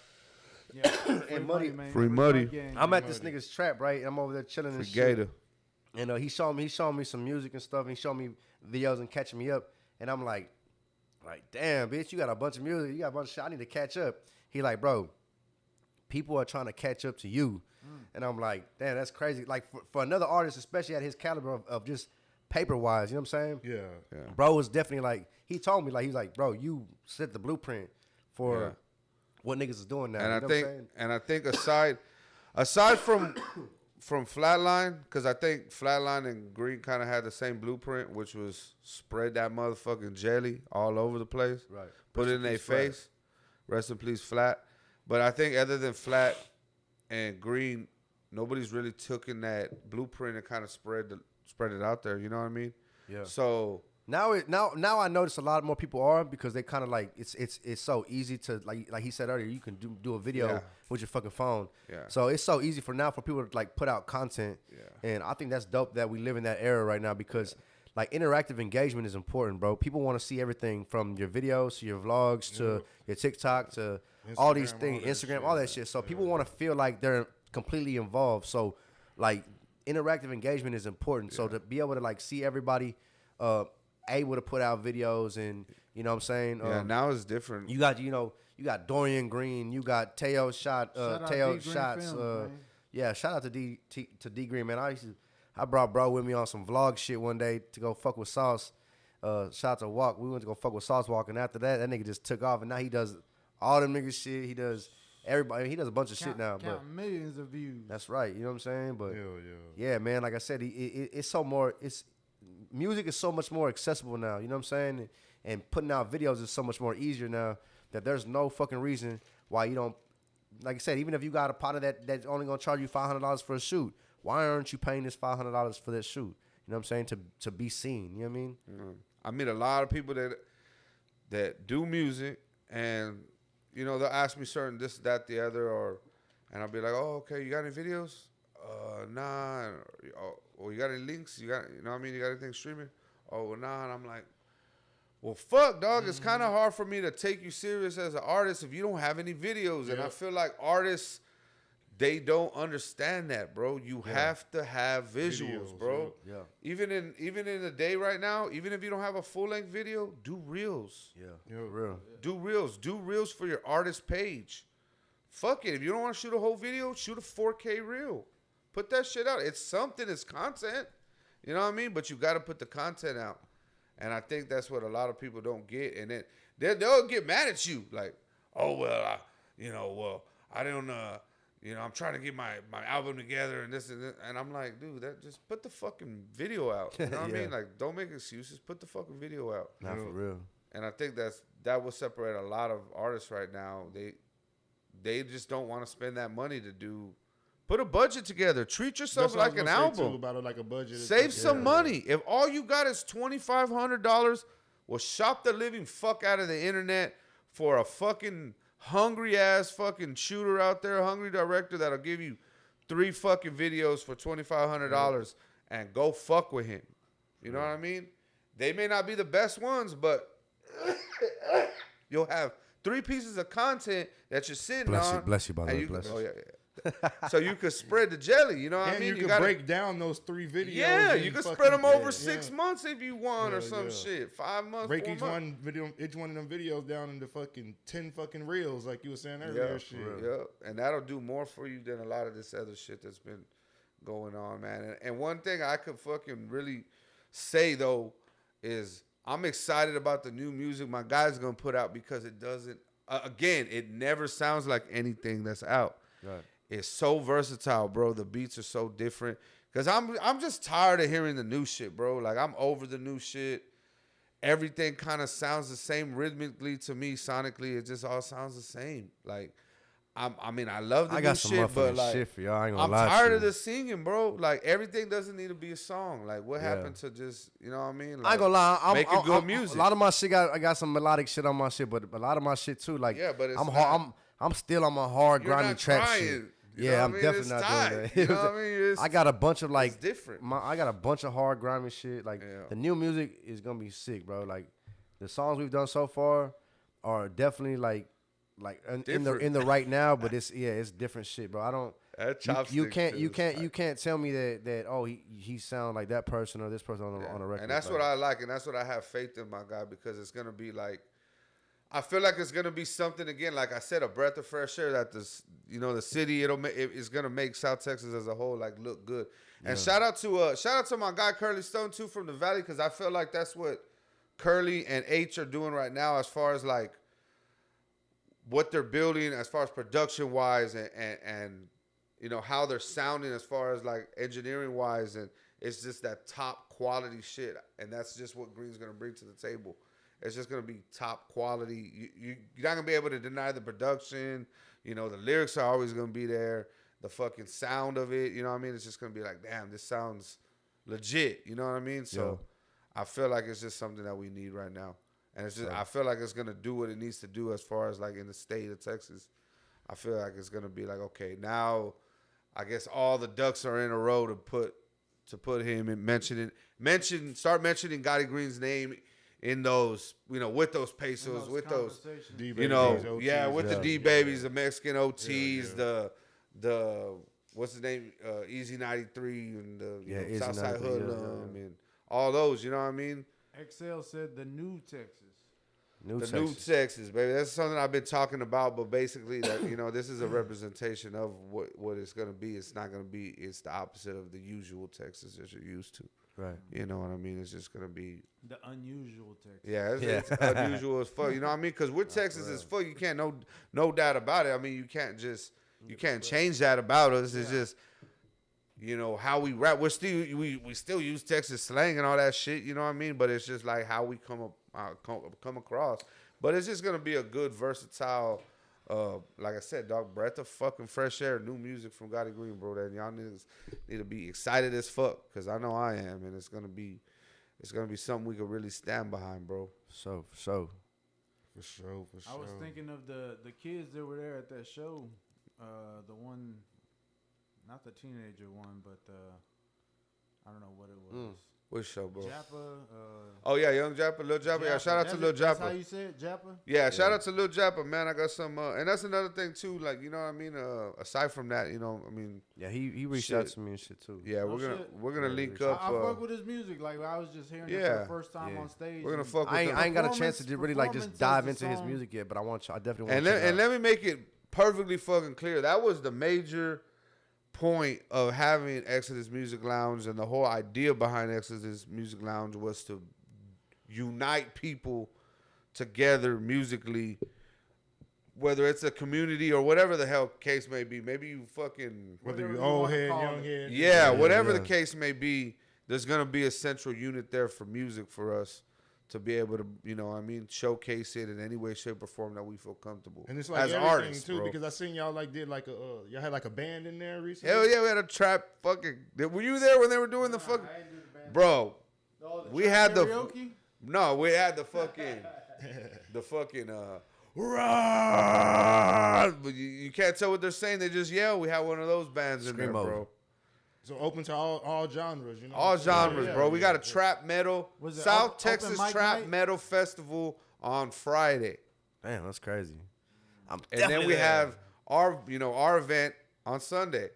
yeah, free Muddy- man. Free Muddy. gang. I'm at this nigga's trap, right? And I'm over there chilling and shit. Gator. And he showed me some music and stuff. And he showed me videos and catching me up. And I'm like, damn, bitch, you got a bunch of music. You got a bunch of shit. I need to catch up. He like, bro, people are trying to catch up to you. And I'm like, damn, that's crazy. Like for another artist, especially at his caliber of just paper wise, you know what I'm saying? Yeah. Bro was definitely like, he told me like, he's like, bro, you set the blueprint for what niggas is doing now. And you I know think what I'm saying? and I think aside from Flatline, because I think Flatline and Green kind of had the same blueprint, which was spread that motherfucking jelly all over the place. Right. Put Rest it in in their peace, Flat. face. Rest in peace, Flat. But I think other than Flat and Green, nobody's really taken that blueprint and kind of spread it out there. You know what I mean? Yeah. So Now I notice a lot more people are, because they kind of like it's so easy to like he said earlier, you can do a video Yeah. with your fucking phone. Yeah. So it's so easy for people to like put out content. Yeah. And I think that's dope that we live in that era right now, because like interactive engagement is important, bro. People want to see everything from your videos to your vlogs to your TikTok to all these Instagram, things, all that Instagram, shit. all that shit. So people want to feel like they're completely involved. So like interactive engagement is important. So to be able to like see everybody able to put out videos, and you know what I'm saying? yeah, now it's different. You got Dorian Green, you got Teo Shout out Teo D Green Shots. Films, man. Yeah, shout out to D Green, man. I brought bro with me on some vlog shit one day to go fuck with Sauce. Shout out to Walk. We went to go fuck with Sauce Walk, and after that nigga just took off, and now he does all them niggas shit. He does everybody. He does a bunch of shit now. Count But millions of views. that's right. You know what I'm saying? But Hell yeah, man. Like I said, it's so more. Music is so much more accessible now. You know what I'm saying? And putting out videos is so much more easier now that there's no fucking reason why you don't. Like I said, even if you got a potter that's only gonna charge you $500 for a shoot, why aren't you paying this $500 for that shoot? You know what I'm saying? To be seen. You know what I mean? I meet a lot of people that do music, and you know they'll ask me certain this, that, the other, and I'll be like, oh, okay, you got any videos? Nah. Or you got any links? You know what I mean? You got anything streaming? Oh, well, nah. And I'm like, well, fuck, dog. It's kind of hard for me to take you serious as an artist if you don't have any videos. And I feel like artists, they don't understand that, bro. You have to have visuals, bro. Yeah. Even in the day right now, even if you don't have a full length video, do reels. Yeah. Real. Do reels. Do reels for your artist page. Fuck it. If you don't want to shoot a whole video, shoot a 4K reel. Put that shit out. It's something. It's content. You know what I mean? But you got to put the content out. And I think that's what a lot of people don't get. And then they'll get mad at you. Like, oh, well, I don't, I'm trying to get my album together and this and that. And I'm like, dude, just put the fucking video out. You know what I mean? Like, don't make excuses. Put the fucking video out. Not for real. And I think that will separate a lot of artists right now. They just don't want to spend that money to do. Put a budget together. Treat yourself like an album. About it, like a budget. Save some money. If all you got is $2,500, well, shop the living fuck out of the internet for a fucking hungry ass fucking shooter out there, a hungry director that'll give you 3 fucking videos for $2,500 and go fuck with him. You know what I mean? They may not be the best ones, but you'll have 3 pieces of content that you're sitting on. Bless you, by the way. Oh, yeah. So you could spread the jelly, you know what I mean? And you can break down those 3 videos. Yeah, you can spread them over 6 months if you want, or some shit. 5 months. Break 4 each months. one of them videos down into fucking 10 fucking reels, like you were saying earlier. Yeah, and that'll do more for you than a lot of this other shit that's been going on, man. And one thing I could fucking really say though is I'm excited about the new music my guy's gonna put out, because it doesn't. Again, it never sounds like anything that's out. Right. It's so versatile, bro. The beats are so different. Cause I'm just tired of hearing the new shit, bro. Like, I'm over the new shit. Everything kind of sounds the same rhythmically to me, sonically. It just all sounds the same. Like, I love the new shit, but like, shit for y'all. I ain't gonna I'm lie tired to of you. the singing, bro. Like, everything doesn't need to be a song. Like, what happened to just, you know what I mean? Like, I ain't gonna lie. making good music. A lot of my shit I got some melodic shit on my shit, but a lot of my shit too. Like, Yeah, but it's I'm still on my hard You're grimy not trap trying. shit. You know Yeah, what I'm I mean? definitely It's not tight. doing that. You know what I mean? I got a bunch of like it's different. I got a bunch of hard grimy shit. Like, Yeah. the new music is gonna be sick, bro. Like, the songs we've done so far are definitely like in the right now, but it's different shit, bro. I don't. That You chopstick can't tell me that oh he sound like that person or this person on a record. And that's what I like, and that's what I have faith in, my guy, because it's gonna be like, I feel like it's gonna be something again. Like I said, a breath of fresh air that the city it's gonna make South Texas as a whole like look good. And shout out to my guy Curly Stone too from the Valley, because I feel like that's what Curly and H are doing right now as far as like what they're building as far as production wise and how they're sounding as far as like engineering wise, and it's just that top quality shit, and that's just what Green's gonna bring to the table. it's just gonna be top quality. You're not gonna be able to deny the production. You know, the lyrics are always gonna be there. The fucking sound of it, you know what I mean? It's just gonna be like, damn, this sounds legit. You know what I mean? So I feel like it's just something that we need right now, and it's just I feel like it's gonna do what it needs to do as far as like in the state of Texas. I feel like it's gonna be like, okay, now I guess all the ducks are in a row to put him and start mentioning Gotti Green's name in those, you know, with those pesos, with those, you know, OTs, with the D babies, the Mexican OTs, the what's his name, Easy 93 and the Southside Hoodlum and all those, you know what I mean? XL said the new Texas. New Texas, baby. That's something I've been talking about, but basically, that you know, this is a representation of what it's gonna be. It's not gonna be. It's the opposite of the usual Texas that you're used to. Right. You know what I mean? It's just gonna be the unusual Texas. Yeah, it's unusual as fuck. You know what I mean? Because we're Texas as fuck. You can't no doubt about it. I mean, you can't change that about us. It's just, you know, how we rap. We still use Texas slang and all that shit. You know what I mean? But it's just like how we come across. But it's just gonna be a good versatile, like I said, dog, breath of fucking fresh air, new music from Gotti Green, bro. That y'all niggas need to be excited as fuck, cause I know I am, and it's gonna be something we could really stand behind, bro. So. For sure. I was thinking of the kids that were there at that show. The one, not the teenager one, but I don't know what it was. Which show, bro? Jappa. Oh yeah, Young Jappa, Lil Jappa. Yeah, shout out to Lil Jappa. That's how you say it, Jappa? Yeah, shout out to Lil Jappa, man. I got some, and that's another thing too. Like, you know what I mean? Aside from that, you know, I mean. Yeah, he reached out to me and shit too. Yeah, we're gonna link up. I fuck with his music. Like, I was just hearing it for the first time on stage. We're gonna fuck with him. I ain't got a chance to really like just dive into his music yet, but I definitely want to. And let me make it perfectly fucking clear. That was the major point of having Exodus Music Lounge, and the whole idea behind Exodus Music Lounge was to unite people together musically, whether it's a community or whatever the hell case may be. Maybe you fucking, whether you old head, young head, whatever the case may be, there's gonna be a central unit there for music for us to be able to, you know what I mean, showcase it in any way, shape, or form that we feel comfortable. And it's like as everything artists, too, bro. because I seen y'all like did like y'all had like a band in there recently. Hell yeah, we had a trap fucking. Were you there when they were doing the fucking? Bro, we had karaoke? we had the fucking, run. But you can't tell what they're saying. They just yell. We had one of those bands in there, bro. So open to all genres, you know. All genres, bro. We got a trap metal, South Texas Trap Metal Festival on Friday. Damn, that's crazy. And then we have our event on Sunday,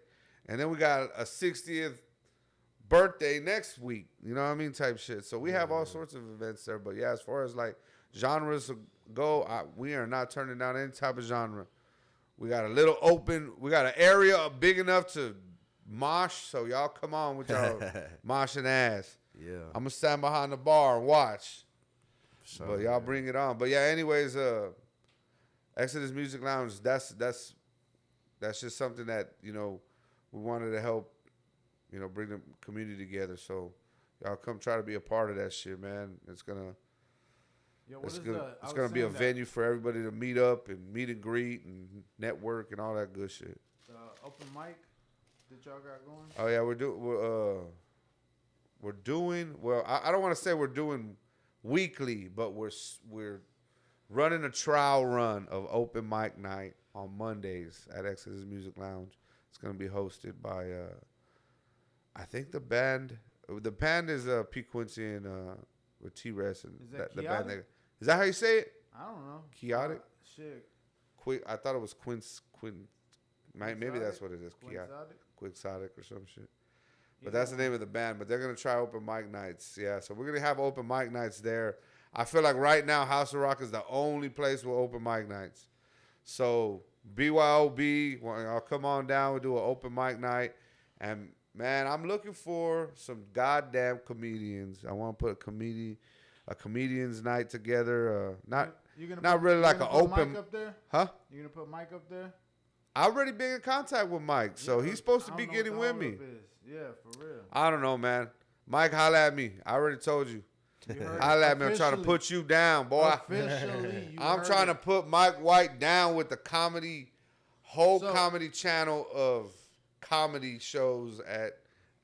and then we got a 60th birthday next week. You know what I mean, type shit. So we have all sorts of events there. But yeah, as far as like genres go, we are not turning down any type of genre. We got a little open. We got an area big enough to mosh, so y'all come on with y'all moshing ass. Yeah, I'm gonna stand behind the bar and watch. But y'all bring it on. But yeah, anyways, Exodus Music Lounge. That's just something that, you know, we wanted to help, you know, bring the community together. So y'all come try to be a part of that shit, man. It's gonna be a venue for everybody to meet up and meet and greet and network and all that good shit. Open mic that y'all got going? Oh yeah, we're doing. Well, I don't want to say we're doing weekly, but we're running a trial run of open mic night on Mondays at Exodus Music Lounge. It's gonna be hosted by I think the band. The band is P Quincy and with T-Rest and is that the band. Is that how you say it? I don't know. Chaotic. Shit. I thought it was maybe that's what it is. Quixotic or some shit. But that's the name of the band. But they're going to try open mic nights. Yeah, so we're going to have open mic nights there. I feel like right now House of Rock is the only place with open mic nights. So BYOB, I'll come on down. We'll do an open mic night. And, man, I'm looking for some goddamn comedians. I want to put a comedians night together. Not really like an open. Mike up there? Huh? You going to put Mike up there? I already been in contact with Mike, so he's supposed to be getting with me. Yeah, for real. I don't know, man. Mike, holla at me. I already told you. Holla at me. I'm trying to put you down, boy. Officially, I'm trying to put Mike White down with the comedy channel of comedy shows at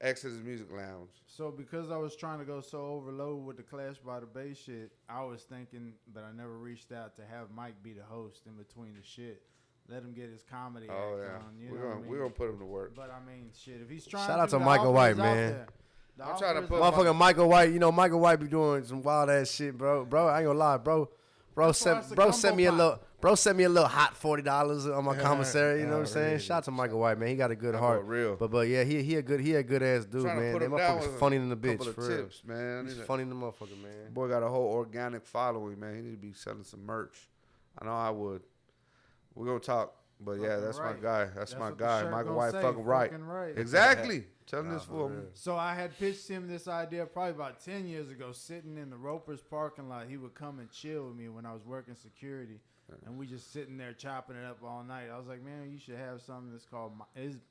Exodus Music Lounge. So because I was trying to go so overload with the Clash by the Bay shit, I was thinking, but I never reached out to have Mike be the host in between the shit. Let him get his comedy act on. We're gonna put him to work. But I mean, shit, if he's trying Shout out to the Michael White, offer is out man. there. The I'm trying to offer put is out Motherfucking Michael White, you know Michael White be doing some wild ass shit, bro. Bro, I ain't gonna lie, bro. Send me a little hot $40 on my commissary. You know what I'm saying? Shout out to Michael White, man. He got a good heart. Real. But yeah, he a good ass dude, man. That motherfucker's funny than the bitch. Couple For of real. tips, man. He's funny than the motherfucker, man. Boy got a whole organic following, man. He need to be selling some merch. I know I would. We're gonna talk. But yeah, that's my guy. That's my what the guy. shirt Michael gonna White, say, fucking right. Exactly. Telling this fool. So I had pitched him this idea probably about 10 years ago, sitting in the Ropers parking lot. He would come and chill with me when I was working security, and we just sitting there chopping it up all night. I was like, man, you should have something that's called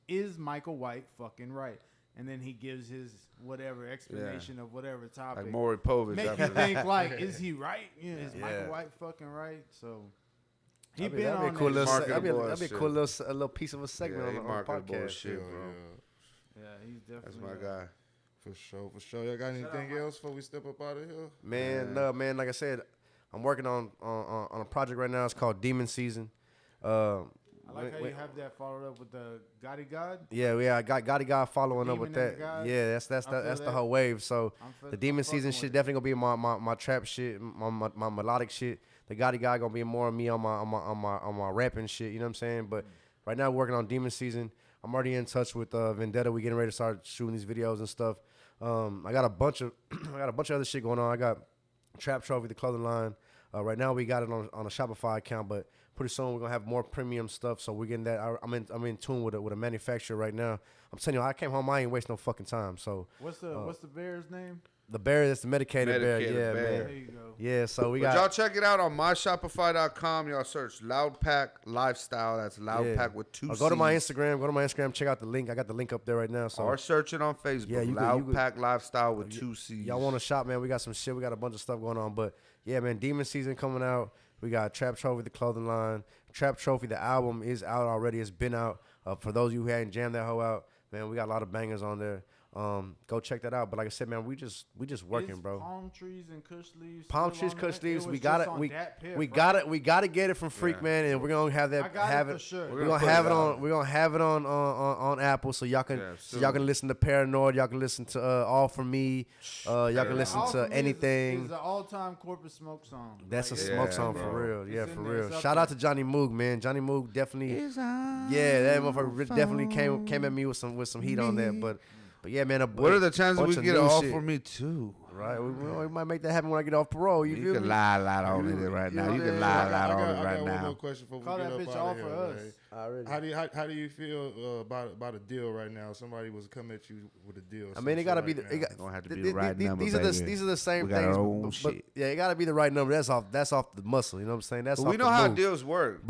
Is Michael White Fucking Right? And then he gives his whatever explanation of whatever topic. Like Maury Povich. Make you think like, is he right? Is Michael White fucking right? So he been on that'd be a cool marketable little piece of a segment on the podcast. Shit, bro. Yeah, he's definitely. That's my guy. For sure. Y'all got anything else before we step up out of here? Man, like I said, I'm working on a project right now. It's called Demon Season. I like how you have that followed up with the Gotti God. Yeah, I got Gotti God following up with that. God. Yeah, that's the whole wave. So the Demon Season shit definitely gonna be my trap shit, my melodic shit. The Gotti God gonna be more of me on my rapping shit. You know what I'm saying? But right now we're working on Demon Season. I'm already in touch with Vendetta. We getting ready to start shooting these videos and stuff. I got a bunch of other shit going on. I got Trap Trophy, the clothing line. Right now we got it on a Shopify account, but pretty soon we're gonna have more premium stuff. So we're getting that. I'm in tune with a manufacturer right now. I'm telling you, I came home. I ain't waste no fucking time. So what's the bear's name? The bear, that's the medicated bear. Yeah, bear. man. There you go. Yeah, so we But got. y'all check it out on myshopify.com. Y'all search Loud Pack Lifestyle. That's Loud Pack with 2 C's. Go to my Instagram. Check out the link. I got the link up there right now. So or search it on Facebook. Yeah, Loud Pack Lifestyle with 2 C's. Y'all want to shop, man? We got some shit. We got a bunch of stuff going on. But yeah, man, Demon Season coming out. We got Trap Trophy, the clothing line. Trap Trophy, the album is out already. It's been out. For those of you who hadn't jammed that hoe out, man, we got a lot of bangers on there. Go check that out. But like I said, man, we just working, bro. Palm trees and kush leaves. Palm trees, kush leaves. We got it. We got to get it from Freak, man, and we're gonna have that. Have it. Sure. We're gonna have it on. We're gonna have it on Apple, so y'all can listen to Paranoid. Y'all can listen to All For Me. Y'all can listen to anything. It's an all-time Corporate Smoke song. That's a smoke song for real. Yeah, for real. Shout out to Johnny Moog, man. Johnny Moog definitely. Yeah, that motherfucker definitely came at me with some heat on that, but yeah, man. What are the chances we get an offer for me too? Right, we might make that happen when I get off parole. You can lie on it right now. You can lie on it right now. I got one more question before we get up out of here. How do you feel about a deal right now? Somebody was coming at you with a deal. I mean, it gotta be gonna have to be the right number. These are the same things. But yeah, it gotta be the right number. That's off the muscle. You know what I'm saying? That's. But we know how deals work.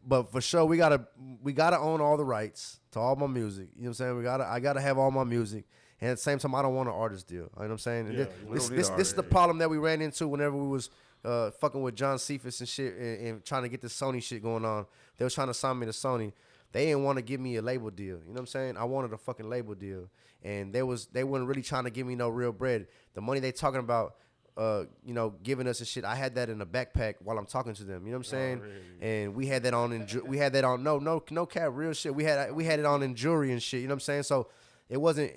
But for sure, we gotta own all the rights to all my music. You know what I'm saying? I gotta have all my music. And at the same time, I don't want an artist deal. You know what I'm saying? Yeah, this is the problem that we ran into whenever we was fucking with John Cephas and shit and trying to get this Sony shit going on. They was trying to sign me to Sony. They didn't want to give me a label deal. You know what I'm saying? I wanted a fucking label deal. And they weren't really trying to give me no real bread. The money they talking about, giving us and shit. I had that in a backpack while I'm talking to them. You know what I'm saying? Really? And we had that on. No cap, real shit. We had it on in jewelry and shit. You know what I'm saying? So it wasn't.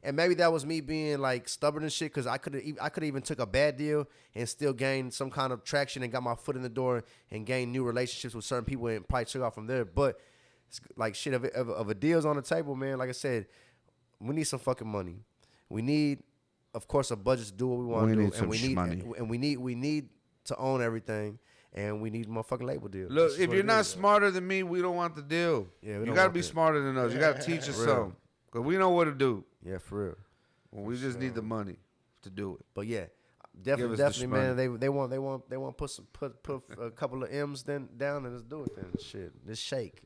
And maybe that was me being like stubborn and shit because I could have even took a bad deal and still gained some kind of traction and got my foot in the door and gained new relationships with certain people and probably took off from there. But it's like shit of a deal's on the table, man. Like I said, we need some fucking money. We need, of course, a budget to do what we want to do, and we need to own everything, and we need a motherfucking label deal. Look, if you're not smarter than me, we don't want the deal. Yeah, you gotta be smarter than us. You gotta teach us something, cause we know what to do. Yeah, for real. We just need the money to do it. But yeah, definitely, man. They want put a couple of M's down and let's do it then. Shit, let's shake.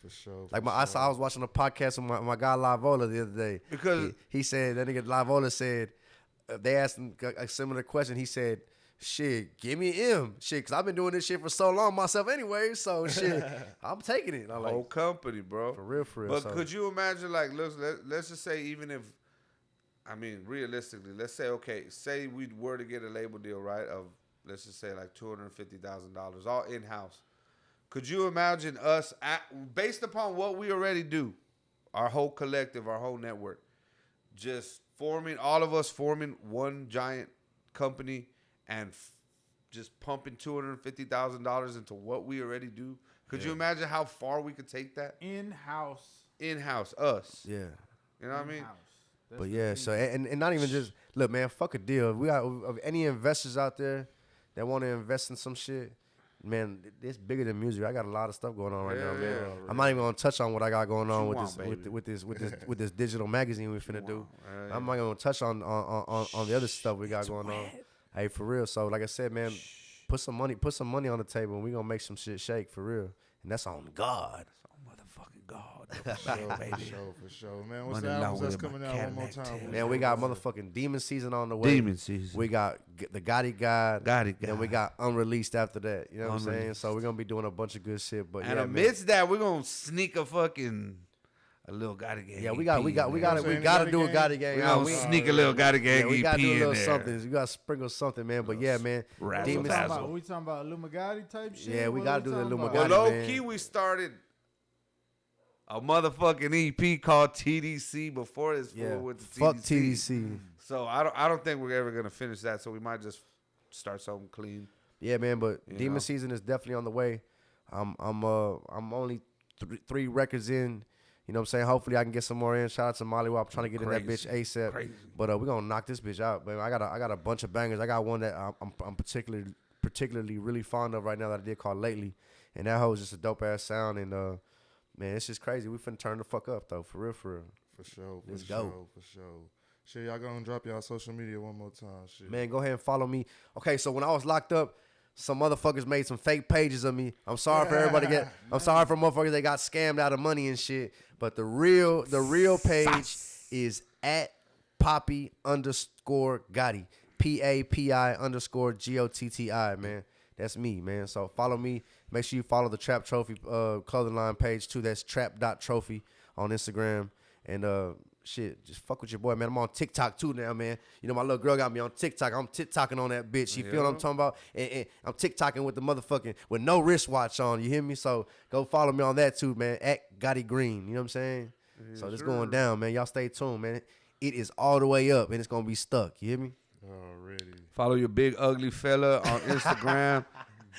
For sure. Like I was watching a podcast with my guy Livola the other day. Because he said that nigga Livola said, they asked him a similar question. He said, shit, give me an M. Shit, because I've been doing this shit for so long myself anyway. So, shit, I'm taking it. I'm like, Whole company, bro. for real, for real. But so, could you imagine, like, let's just say, even if, I mean, realistically, let's say, okay, say we were to get a label deal, right, of, let's just say, like, $250,000, all in-house. Could you imagine us, based upon what we already do, our whole collective, our whole network, just all of us forming one giant company and just pumping $250,000 into what we already do? Could you imagine how far we could take that? In-house, us. yeah. You know what I mean? But yeah, so and not even just look, man. Fuck a deal. If we got of any investors out there that want to invest in some shit, man. It's bigger than music. I got a lot of stuff going on right now, man. Yeah, I'm not even gonna touch on what I got going on with with this digital magazine we finna do. I'm not gonna touch on the other stuff we got going on. Hey, for real. So like I said, man, put some money on the table, and we gonna make some shit shake for real. And that's on God. God. For sure, man. What's the albums that's coming out one more time? Man, we got motherfucking Demon Season on the way. Demon Season. We got the Gotti God. Then we got Unreleased after that. You know what I'm saying? So we're going to be doing a bunch of good shit. But and yeah, amidst that, we're going to sneak a little Gotti Gang. Yeah, we got to do a Gotti Gang. We're going to sneak a little Gotti Gang EP we got to do a little in there. something. We got to sprinkle something, man. But yeah, man. Demon Season. We talking about Illumagati type shit? Yeah, we got to do the Illumagati, Well, man. low-key, we started a motherfucking EP called TDC before this fool with the fuck TDC. TDC. So I don't think we're ever gonna finish that. So we might just start something clean. Yeah, man. But Demon Season is definitely on the way. I'm only three records in. You know what I'm saying? Hopefully I can get some more in. Shout out to Molly while I'm trying to get in that bitch ASAP. Crazy. But we're gonna knock this bitch out, man. I got a bunch of bangers. I got one that I'm particularly really fond of right now that I did called Lately, and that hoe is just a dope ass sound. And man, it's just crazy. We finna turn the fuck up though, for real, for real. For sure. Let's go. For sure. Shit, y'all gonna drop y'all social media one more time. Shit. Man, go ahead and follow me. Okay, so when I was locked up, some motherfuckers made some fake pages of me. I'm sorry for everybody I'm sorry for motherfuckers that got scammed out of money and shit. But the real page is at Poppy_Gotti. PAPI_GOTTI, man. That's me, man. So follow me. Make sure you follow the Trap Trophy clothing line page too. That's trap.trophy on Instagram. And shit, just fuck with your boy, man. I'm on TikTok too now, man. You know, my little girl got me on TikTok. I'm TikToking on that bitch. You feel what I'm talking about? And I'm TikToking with the motherfucking, with no wristwatch on. You hear me? So go follow me on that too, man. At Gotti Green. You know what I'm saying? So this going down, man. Y'all stay tuned, man. It is all the way up, and it's going to be stuck. You hear me? Already. Follow your big ugly fella on Instagram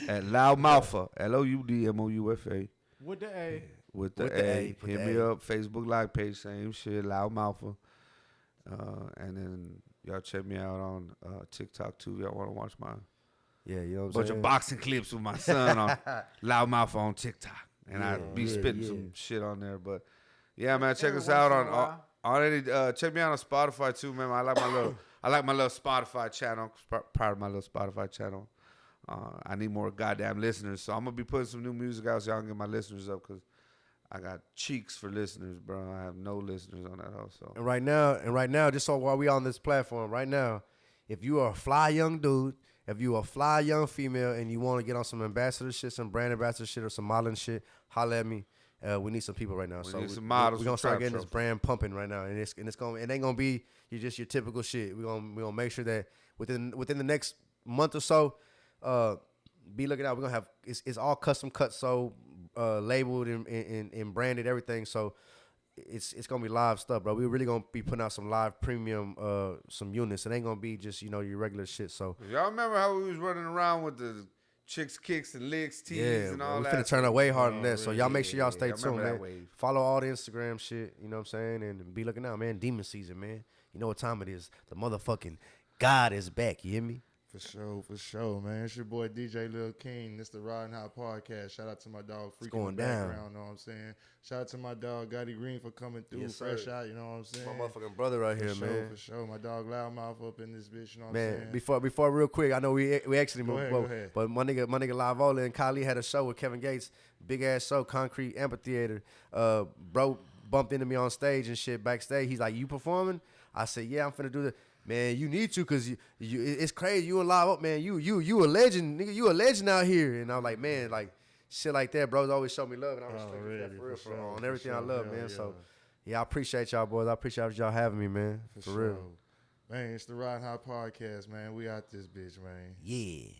at Loudmoutha. LOUDMOUFA. With the A. With the A. Hit me up. Facebook Live page, same shit. Loudmoutha. And then y'all check me out on TikTok too. Y'all want to watch my you know what I'm bunch saying? of boxing clips with my son on Loudmoutha on TikTok. And I be spitting some shit on there. But yeah, man, check us out on any. Check me out on Spotify too, man. I like my little Spotify channel. Part of my little Spotify channel. I need more goddamn listeners, so I'm gonna be putting some new music out so y'all can get my listeners up, because I got cheeks for listeners, bro. I have no listeners on that house. So. And right now, just so while we on this platform, right now, if you are a fly young dude, if you are a fly young female, and you want to get on some ambassador shit, some brand ambassador shit, or some modeling shit, holla at me. We need some people right now. We need some models. We're gonna start getting this brand pumping right now, and it ain't gonna be your typical shit. We're gonna make sure that within the next month or so, be looking out. We're gonna have it's all custom cut, so labeled and branded, everything. So it's gonna be live stuff, bro. We're really gonna be putting out some live premium some units. It ain't gonna be just your regular shit. So y'all remember how we was running around with the chicks, kicks, and licks, tees, and all that? We finna turn our way harder than that. So y'all make sure y'all stay tuned, man. Wave. Follow all the Instagram shit. You know what I'm saying? And be looking out, man. Demon season, man. You know what time it is? The motherfucking God is back. You hear me? For sure, man. It's your boy DJ Lil King. This the Riding Hot Podcast. Shout out to my dog Freaking going in the down. background, know what I'm saying? Shout out to my dog Gotti Green for coming through, fresh out, you know what I'm saying? My motherfucking brother right here, man. For sure. My dog Loudmouth up in this bitch, you know what Man, I'm saying? before real quick, I know we actually Go ahead. but my nigga Lavola and Kylie had a show with Kevin Gates, big ass show, Concrete Amphitheater. Bro bumped into me on stage and shit backstage. He's like, "You performing?" I said, "Yeah, I'm finna do the." man, you need to, cause it's crazy. You and Live Up, man. You a legend, nigga. You a legend out here. And I'm like, man, like shit like that, bros. Always show me love, and I respect that for real, sure, on everything I sure. love, Hell man. yeah. So yeah, I appreciate y'all, boys. I appreciate y'all having me, man. For real. Man, it's the Ride High Podcast, man. We out this bitch, man. Yeah.